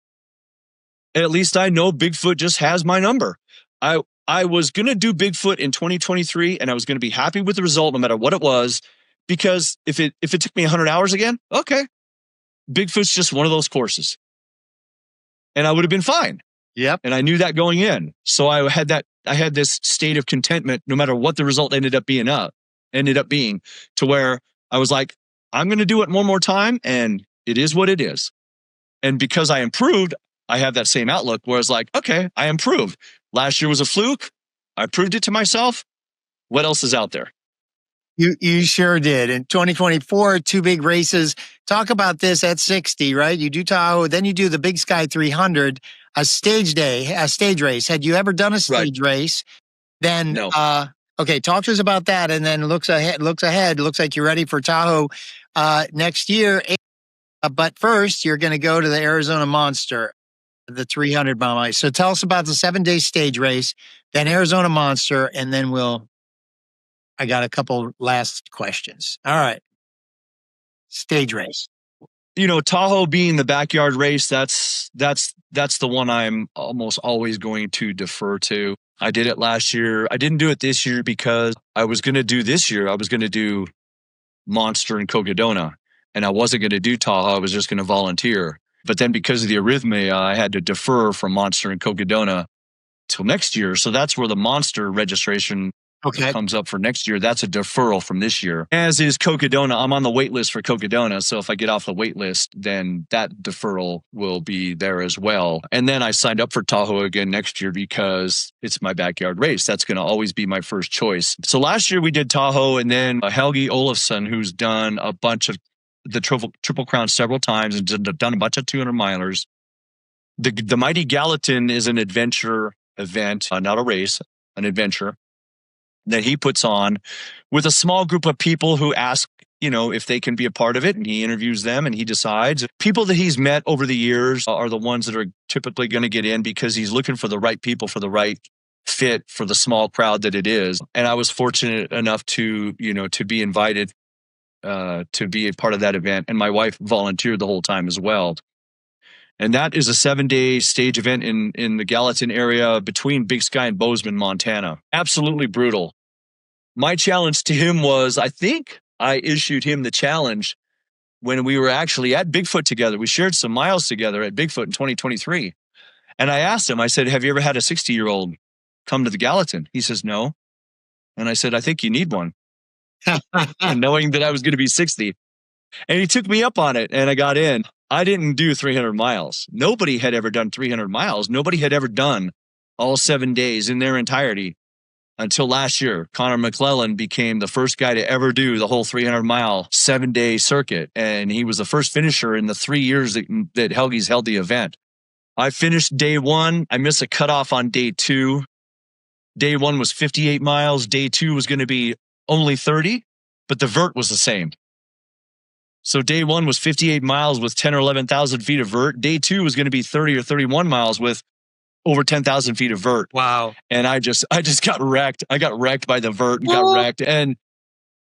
At least I know Bigfoot just has my number. I was going to do Bigfoot in 2023 and I was going to be happy with the result no matter what it was, because if it took me 100 hours again, okay. Bigfoot's just one of those courses. And I would have been fine. Yep. And I knew that going in. So I had this state of contentment no matter what the result ended up being, to where I was like, I'm going to do it one more time and it is what it is. And because I improved, I have that same outlook where it's like, okay, I improved. Last year was a fluke. I proved it to myself. What else is out there? You sure did. In 2024, two big races. Talk about this at 60, right? You do Tahoe, then you do the Big Sky 300, a stage race. Had you ever done a stage race? Then, no. Okay, talk to us about that. And then looks ahead. Looks like you're ready for Tahoe next year. But first, you're going to go to the Arizona Monster, the 300 mile. So tell us about the 7-day stage race, then Arizona Monster, and then I got a couple last questions. All right. Stage race. Tahoe being the backyard race, that's the one I'm almost always going to defer to. I did it last year. I didn't do it this year because I was going to do this year. I was going to do Monster and Cocodona, and I wasn't going to do Tahoe. I was just going to volunteer. But then because of the arrhythmia, I had to defer from Monster and Cocodona till next year. So that's where the Monster registration Okay. comes up for next year, that's a deferral from this year. As is Cocodona. I'm on the wait list for Cocodona. So if I get off the wait list, then that deferral will be there as well. And then I signed up for Tahoe again next year because it's my backyard race. That's going to always be my first choice. So last year we did Tahoe, and then Helgi Olafsson, who's done a bunch of the Triple Crown several times and done a bunch of 200 milers. The Mighty Gallatin is an adventure event, not a race, an adventure that he puts on with a small group of people who ask, if they can be a part of it, and he interviews them and he decides. People that he's met over the years are the ones that are typically going to get in because he's looking for the right people for the right fit for the small crowd that it is. And I was fortunate enough to be invited to be a part of that event. And my wife volunteered the whole time as well. And that is a 7-day stage event in the Gallatin area between Big Sky and Bozeman, Montana. Absolutely brutal. My challenge to him was, I think I issued him the challenge when we were actually at Bigfoot together. We shared some miles together at Bigfoot in 2023. And I asked him, I said, have you ever had a 60-year-old come to the Gallatin? He says, no. And I said, I think you need one. Knowing that I was going to be 60. And he took me up on it and I got in. I didn't do 300 miles. Nobody had ever done 300 miles. Nobody had ever done all 7 days in their entirety until last year. Connor McClellan became the first guy to ever do the whole 300-mile 7-day circuit. And he was the first finisher in the 3 years that Helgi's held the event. I finished day 1. I missed a cutoff on day 2. Day 1 was 58 miles. Day 2 was going to be only 30, but the vert was the same. So day 1 was 58 miles with 10 or 11,000 feet of vert. Day 2 was going to be 30 or 31 miles with over 10,000 feet of vert. Wow. And I just got wrecked. I got wrecked by the vert and got wrecked. And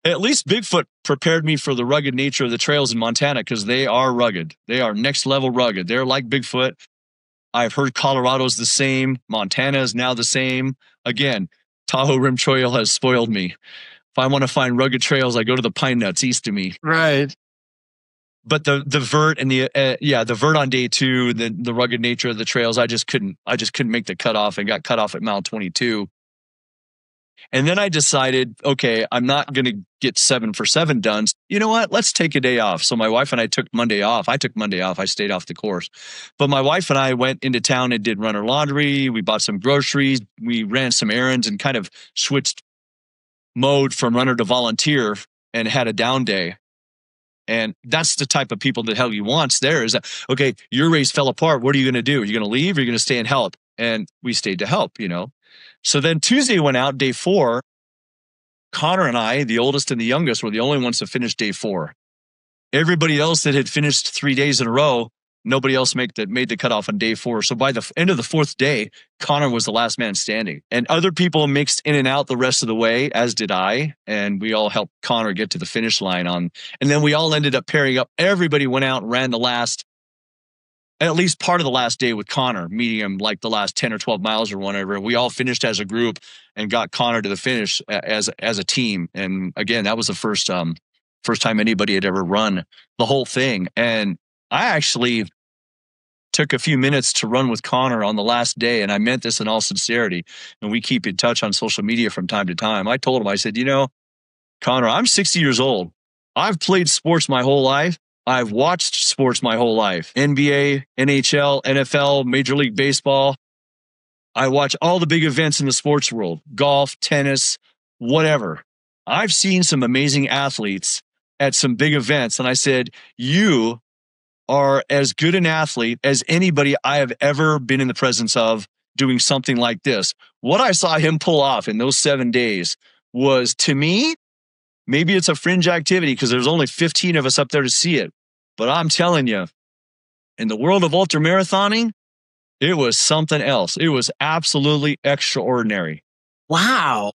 at least Bigfoot prepared me for the rugged nature of the trails in Montana because they are rugged. They are next level rugged. They're like Bigfoot. I've heard Colorado's the same. Montana is now the same. Again, Tahoe Rim Trail has spoiled me. If I want to find rugged trails, I go to the Pine Nuts east of me. Right. But the vert and the vert on day 2, the rugged nature of the trails, I just couldn't make the cutoff and got cut off at mile 22. And then I decided, okay, I'm not going to get 7 for 7 done. You know what? Let's take a day off. So my wife and I took Monday off. I took Monday off. I stayed off the course. But my wife and I went into town and did runner laundry. We bought some groceries. We ran some errands and kind of switched mode from runner to volunteer and had a down day. And that's the type of people that Helgi wants there is that, okay, your race fell apart. What are you going to do? Are you going to leave? Or are you going to stay and help? And we stayed to help, So then Tuesday went out, day 4. Connor and I, the oldest and the youngest, were the only ones to finish day 4. Everybody else that had finished 3 days in a row, nobody else made the cutoff on day 4. So by the end of the 4th day, Connor was the last man standing. And other people mixed in and out the rest of the way, as did I. And we all helped Connor get to the finish line and then we all ended up pairing up. Everybody went out and ran at least part of the last day with Connor, meeting him like the last 10 or 12 miles or whatever. We all finished as a group and got Connor to the finish as a team. And again, that was the first time anybody had ever run the whole thing. And I actually took a few minutes to run with Connor on the last day, and I meant this in all sincerity. And we keep in touch on social media from time to time. I told him, I said, Connor, I'm 60 years old. I've played sports my whole life. I've watched sports my whole life. NBA, NHL, NFL, Major League Baseball. I watch all the big events in the sports world, golf, tennis, whatever. I've seen some amazing athletes at some big events. And I said, you are as good an athlete as anybody I have ever been in the presence of doing something like this. What I saw him pull off in those 7 days was, to me, maybe it's a fringe activity because there's only 15 of us up there to see it. But I'm telling you, in the world of ultramarathoning, it was something else. It was absolutely extraordinary. Wow.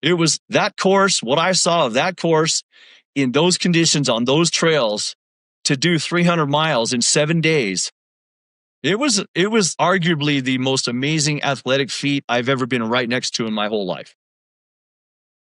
It was that course, what I saw of that course in those conditions on those trails, to do 300 miles in 7 days. It was arguably the most amazing athletic feat I've ever been right next to in my whole life.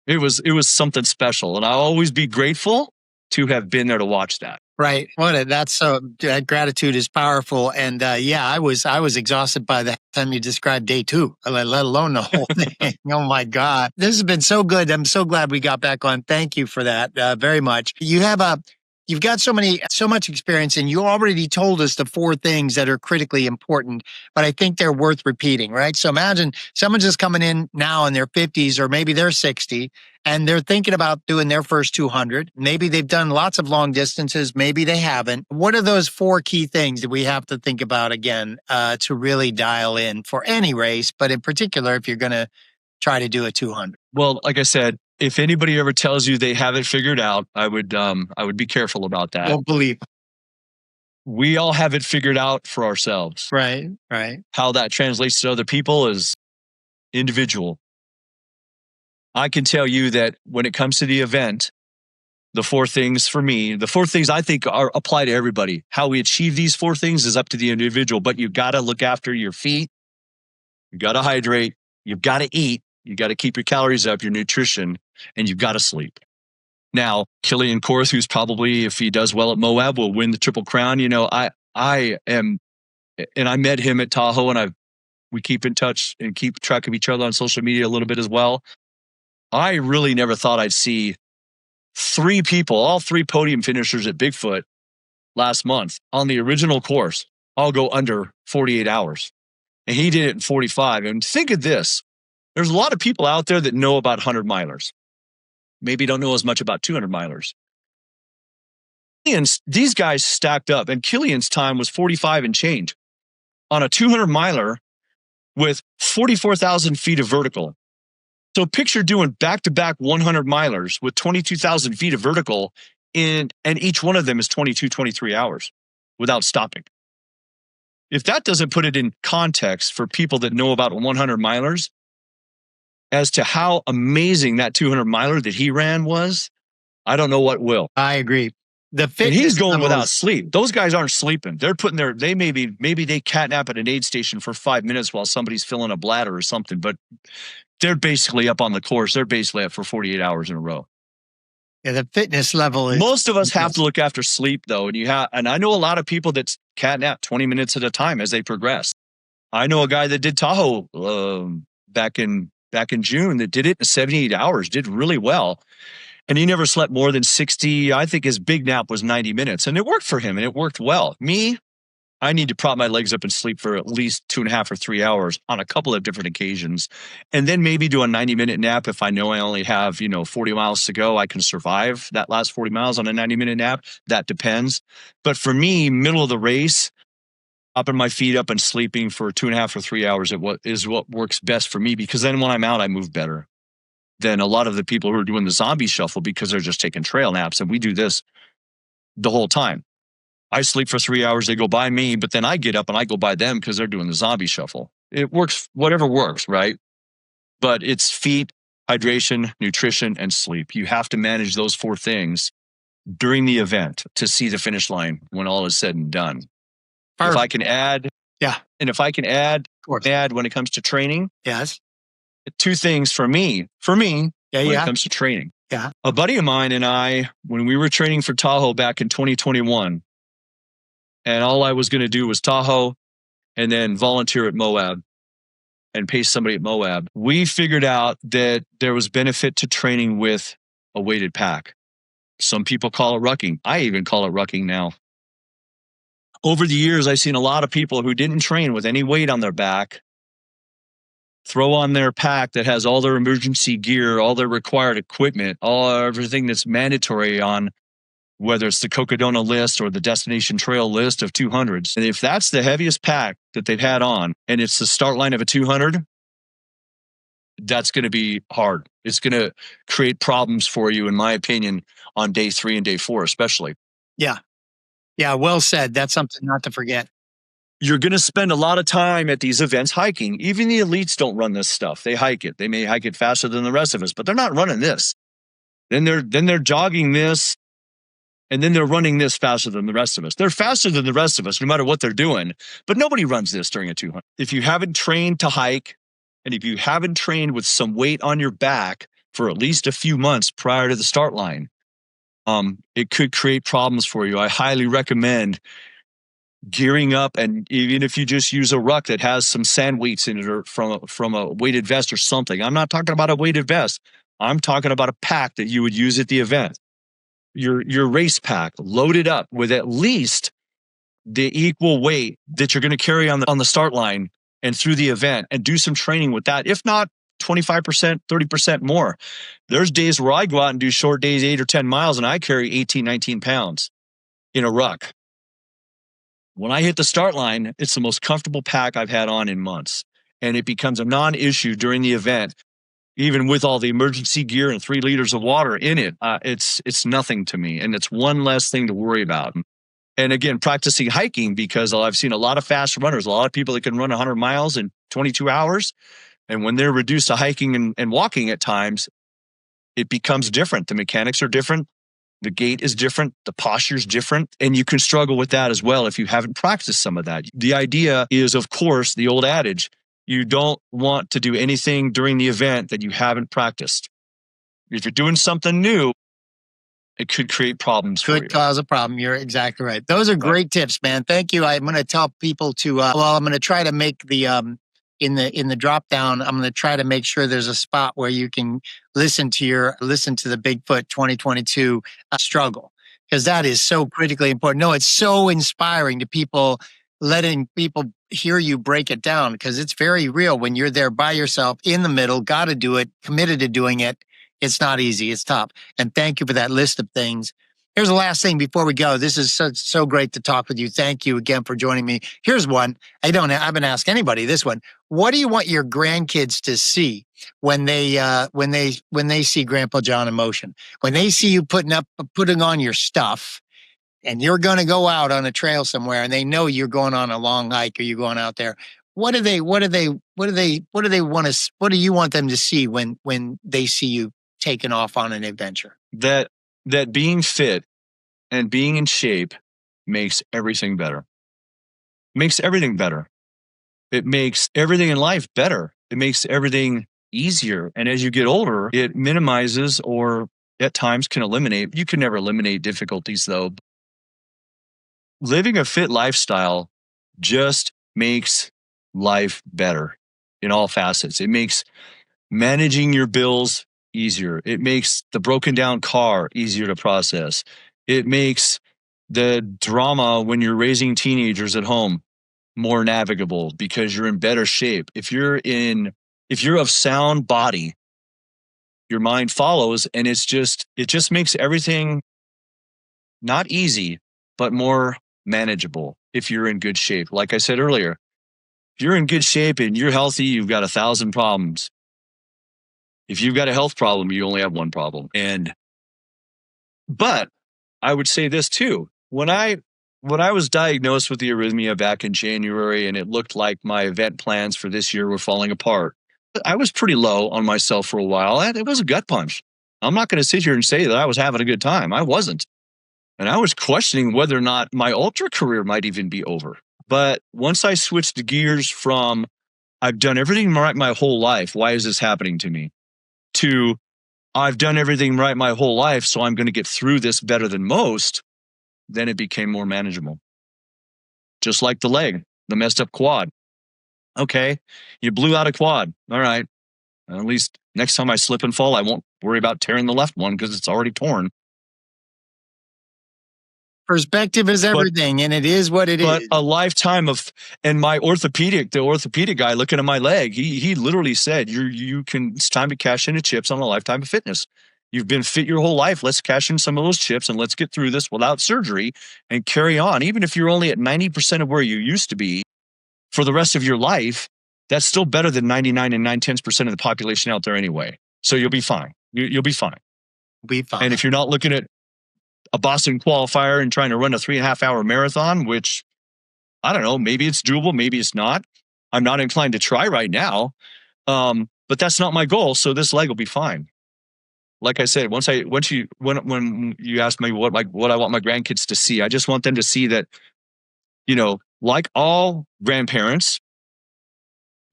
It was something special, and I'll always be grateful to have been there to watch that. Right. That's so gratitude is powerful. And yeah, I was exhausted by the time you described day 2, let alone the whole thing. Oh my God. This has been so good. I'm so glad we got back on. Thank you for that very much. You've got so much experience, and you already told us the 4 things that are critically important, but I think they're worth repeating, right? So imagine someone's just coming in now in their 50s, or maybe they're 60, and they're thinking about doing their first 200. Maybe they've done lots of long distances. Maybe they haven't. What are those 4 key things that we have to think about again to really dial in for any race, but in particular, if you're going to try to do a 200? Well, like I said, if anybody ever tells you they have it figured out, I would be careful about that. Don't believe. We all have it figured out for ourselves. Right. How that translates to other people is individual. I can tell you that when it comes to the event, the 4 things for me, the 4 things I think apply to everybody. How we achieve these 4 things is up to the individual, but you got to look after your feet. You got to hydrate. You've got to eat. You got to keep your calories up, your nutrition, and you've got to sleep. Now, Killian Korth, who's probably, if he does well at Moab, will win the Triple Crown. You know, I am, and I met him at Tahoe, and we keep in touch and keep track of each other on social media a little bit as well. I really never thought I'd see 3 people, all 3 podium finishers at Bigfoot last month on the original course, all go under 48 hours. And he did it in 45. And think of this. There's a lot of people out there that know about 100 milers. Maybe don't know as much about 200 milers. These guys stacked up, and Killian's time was 45 and change on a 200 miler with 44,000 feet of vertical. So picture doing back-to-back 100 milers with 22,000 feet of vertical, and each one of them is 22, 23 hours without stopping. If that doesn't put it in context for people that know about 100 milers as to how amazing that 200 miler that he ran was, I don't know what will. I agree. The fitness, and he's going without sleep. Those guys aren't sleeping. They're putting maybe they catnap at an aid station for 5 minutes while somebody's filling a bladder or something, but they're basically up on the course. They're basically up for 48 hours in a row. Yeah, the fitness level is. Most of us have to look after sleep, though, and I know a lot of people that catnap 20 minutes at a time as they progress. I know a guy that did Tahoe back in June that did it in 78 hours, did really well. And he never slept more than 60. I think his big nap was 90 minutes. And it worked for him, and it worked well. Me, I need to prop my legs up and sleep for at least 2.5 or 3 hours on a couple of different occasions. And then maybe do a 90-minute nap. If I know I only have, 40 miles to go, I can survive that last 40 miles on a 90-minute nap. That depends. But for me, middle of the race, popping my feet up and sleeping for 2.5 or 3 hours is what works best for me, because then when I'm out, I move better than a lot of the people who are doing the zombie shuffle because they're just taking trail naps. And we do this the whole time. I sleep for 3 hours, they go by me, but then I get up and I go by them because they're doing the zombie shuffle. It works, whatever works, right? But it's feet, hydration, nutrition, and sleep. You have to manage those 4 things during the event to see the finish line when all is said and done. Perfect. If I can add, and if I can add when it comes to training, yes, 2 things for me when it comes to training. Yeah. A buddy of mine and I, when we were training for Tahoe back in 2021, and all I was going to do was Tahoe and then volunteer at Moab and pace somebody at Moab, we figured out that there was benefit to training with a weighted pack. Some people call it rucking. I even call it rucking now. Over the years, I've seen a lot of people who didn't train with any weight on their back throw on their pack that has all their emergency gear, all their required equipment, everything that's mandatory on whether it's the Cocodona list or the Destination Trail list of 200s. And if that's the heaviest pack that they've had on, and it's the start line of a 200, that's going to be hard. It's going to create problems for you, in my opinion, on day 3 and day 4, especially. Yeah. Yeah, well said. That's something not to forget. You're going to spend a lot of time at these events hiking. Even the elites don't run this stuff. They hike it. They may hike it faster than the rest of us, but they're not running this. Then they're jogging this, and then they're running this faster than the rest of us. They're faster than the rest of us, no matter what they're doing, but nobody runs this during a 200. If you haven't trained to hike, and if you haven't trained with some weight on your back for at least a few months prior to the start line, it could create problems for you. I highly recommend gearing up, and even if you just use a ruck that has some sand weights in it, or from a weighted vest or something. I'm not talking about a weighted vest. I'm talking about a pack that you would use at the event. Your race pack loaded up with at least the equal weight that you're going to carry on the start line and through the event, and do some training with that. If not 25%, 30% more. There's days where I go out and do short days, 8 or 10 miles, and I carry 18, 19 pounds in a ruck. When I hit the start line, it's the most comfortable pack I've had on in months. And it becomes a non-issue during the event, even with all the emergency gear and 3 liters of water in it. It's nothing to me. And it's one less thing to worry about. And again, practicing hiking, because I've seen a lot of fast runners, a lot of people that can run 100 miles in 22 hours. And when they're reduced to hiking and walking at times, it becomes different. The mechanics are different. The gait is different. The posture is different. And you can struggle with that as well if you haven't practiced some of that. The idea is, of course, the old adage, you don't want to do anything during the event that you haven't practiced. If you're doing something new, it could create problems for you. Could cause a problem. You're exactly right. Those are great tips, man. Thank you. I'm going to tell people to, I'm going to try to make the, in the drop down, I'm going to try to make sure there's a spot where you can listen to the Bigfoot 2022 struggle, because that is so critically important. No, it's so inspiring to people, letting people hear you break it down, because it's very real when you're there by yourself in the middle, got to do it, committed to doing it. It's not easy. It's tough. And thank you for that list of things. Here's the last thing before we go. This is so great to talk with you. Thank you again for joining me. Here's one. I haven't asked anybody this one. What do you want your grandkids to see when they see Grandpa John in motion? When they see you putting on your stuff, and you're going to go out on a trail somewhere, and they know you're going on a long hike, or you're going out there. What do you want them to see when they see you taking off on an adventure? That being fit and being in shape makes everything better. Makes everything better. It makes everything in life better. It makes everything easier. And as you get older, it minimizes, or at times can eliminate. You can never eliminate difficulties, though. Living a fit lifestyle just makes life better in all facets. It makes managing your bills easier. It makes the broken down car easier to process. It makes the drama when you're raising teenagers at home more navigable, because you're in better shape. If you're of sound body, your mind follows, and it just makes everything not easy, but more manageable if you're in good shape. Like I said earlier, if you're in good shape and you're healthy, you've got 1,000 problems. If you've got a health problem, you only have one problem. But I would say this too. When I was diagnosed with the arrhythmia back in January, and it looked like my event plans for this year were falling apart, I was pretty low on myself for a while. It was a gut punch. I'm not going to sit here and say that I was having a good time. I wasn't. And I was questioning whether or not my ultra career might even be over. But once I switched the gears from, I've done everything right my whole life, why is this happening to me, to I've done everything right my whole life, so I'm going to get through this better than most, then it became more manageable. Just like the leg, the messed up quad. Okay, you blew out a quad. All right. At least next time I slip and fall, I won't worry about tearing the left one because it's already torn. Perspective is everything, and it is what it is. But a lifetime of, and the orthopedic guy looking at my leg, he literally said, it's time to cash in the chips on a lifetime of fitness. You've been fit your whole life. Let's cash in some of those chips and let's get through this without surgery and carry on. Even if you're only at 90% of where you used to be for the rest of your life, that's still better than 99 and 9/10% of the population out there anyway. So you'll be fine. You'll be fine. Be fine. And if you're not looking at a Boston qualifier and trying to run a 3.5 hour marathon, which I don't know, maybe it's doable, maybe it's not. I'm not inclined to try right now. But that's not my goal. So this leg will be fine. Like I said, when you asked me what I want my grandkids to see, I just want them to see that, like all grandparents,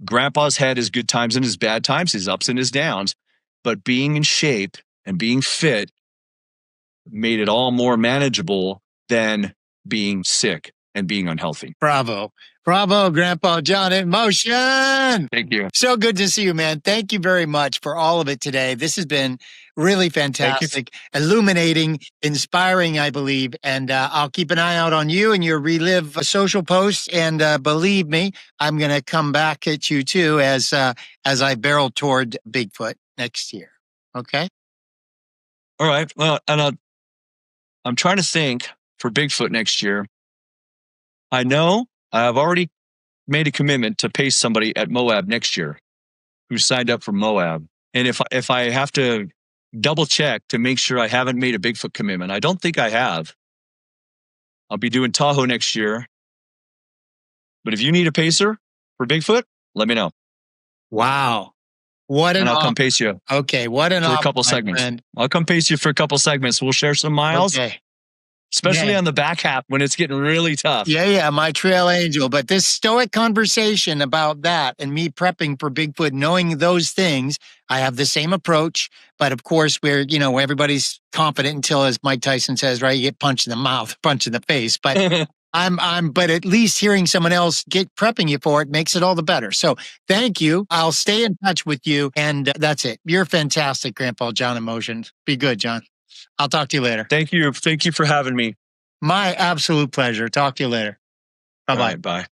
grandpa's had his good times and his bad times, his ups and his downs, but being in shape and being fit made it all more manageable than being sick and being unhealthy. Bravo. Bravo, Grandpa John in motion. Thank you. So good to see you, man. Thank you very much for all of it today. This has been really fantastic, illuminating, inspiring, I believe. And I'll keep an eye out on you and your Relive social posts. And believe me, I'm going to come back at you too as I barrel toward Bigfoot next year. Okay? All right. Well, and I'm trying to think for Bigfoot next year. I know I've already made a commitment to pace somebody at Moab next year who signed up for Moab. And if I have to double check to make sure I haven't made a Bigfoot commitment, I don't think I have. I'll be doing Tahoe next year. But if you need a pacer for Bigfoot, let me know. Wow. What an and I'll come pace you. Okay, what an for a couple segments. Friend. I'll come pace you for a couple segments. We'll share some miles. Okay. Especially on the back half when it's getting really tough. Yeah, my trail angel. But this stoic conversation about that and me prepping for Bigfoot, knowing those things, I have the same approach. But of course, everybody's confident until, as Mike Tyson says, right, you get punched in the mouth, punched in the face. But but at least hearing someone else get prepping you for it makes it all the better. So thank you. I'll stay in touch with you. And that's it. You're fantastic, Grandpa John Emotions. Be good, John. I'll talk to you later. Thank you. Thank you for having me. My absolute pleasure. Talk to you later. Bye-bye. Bye.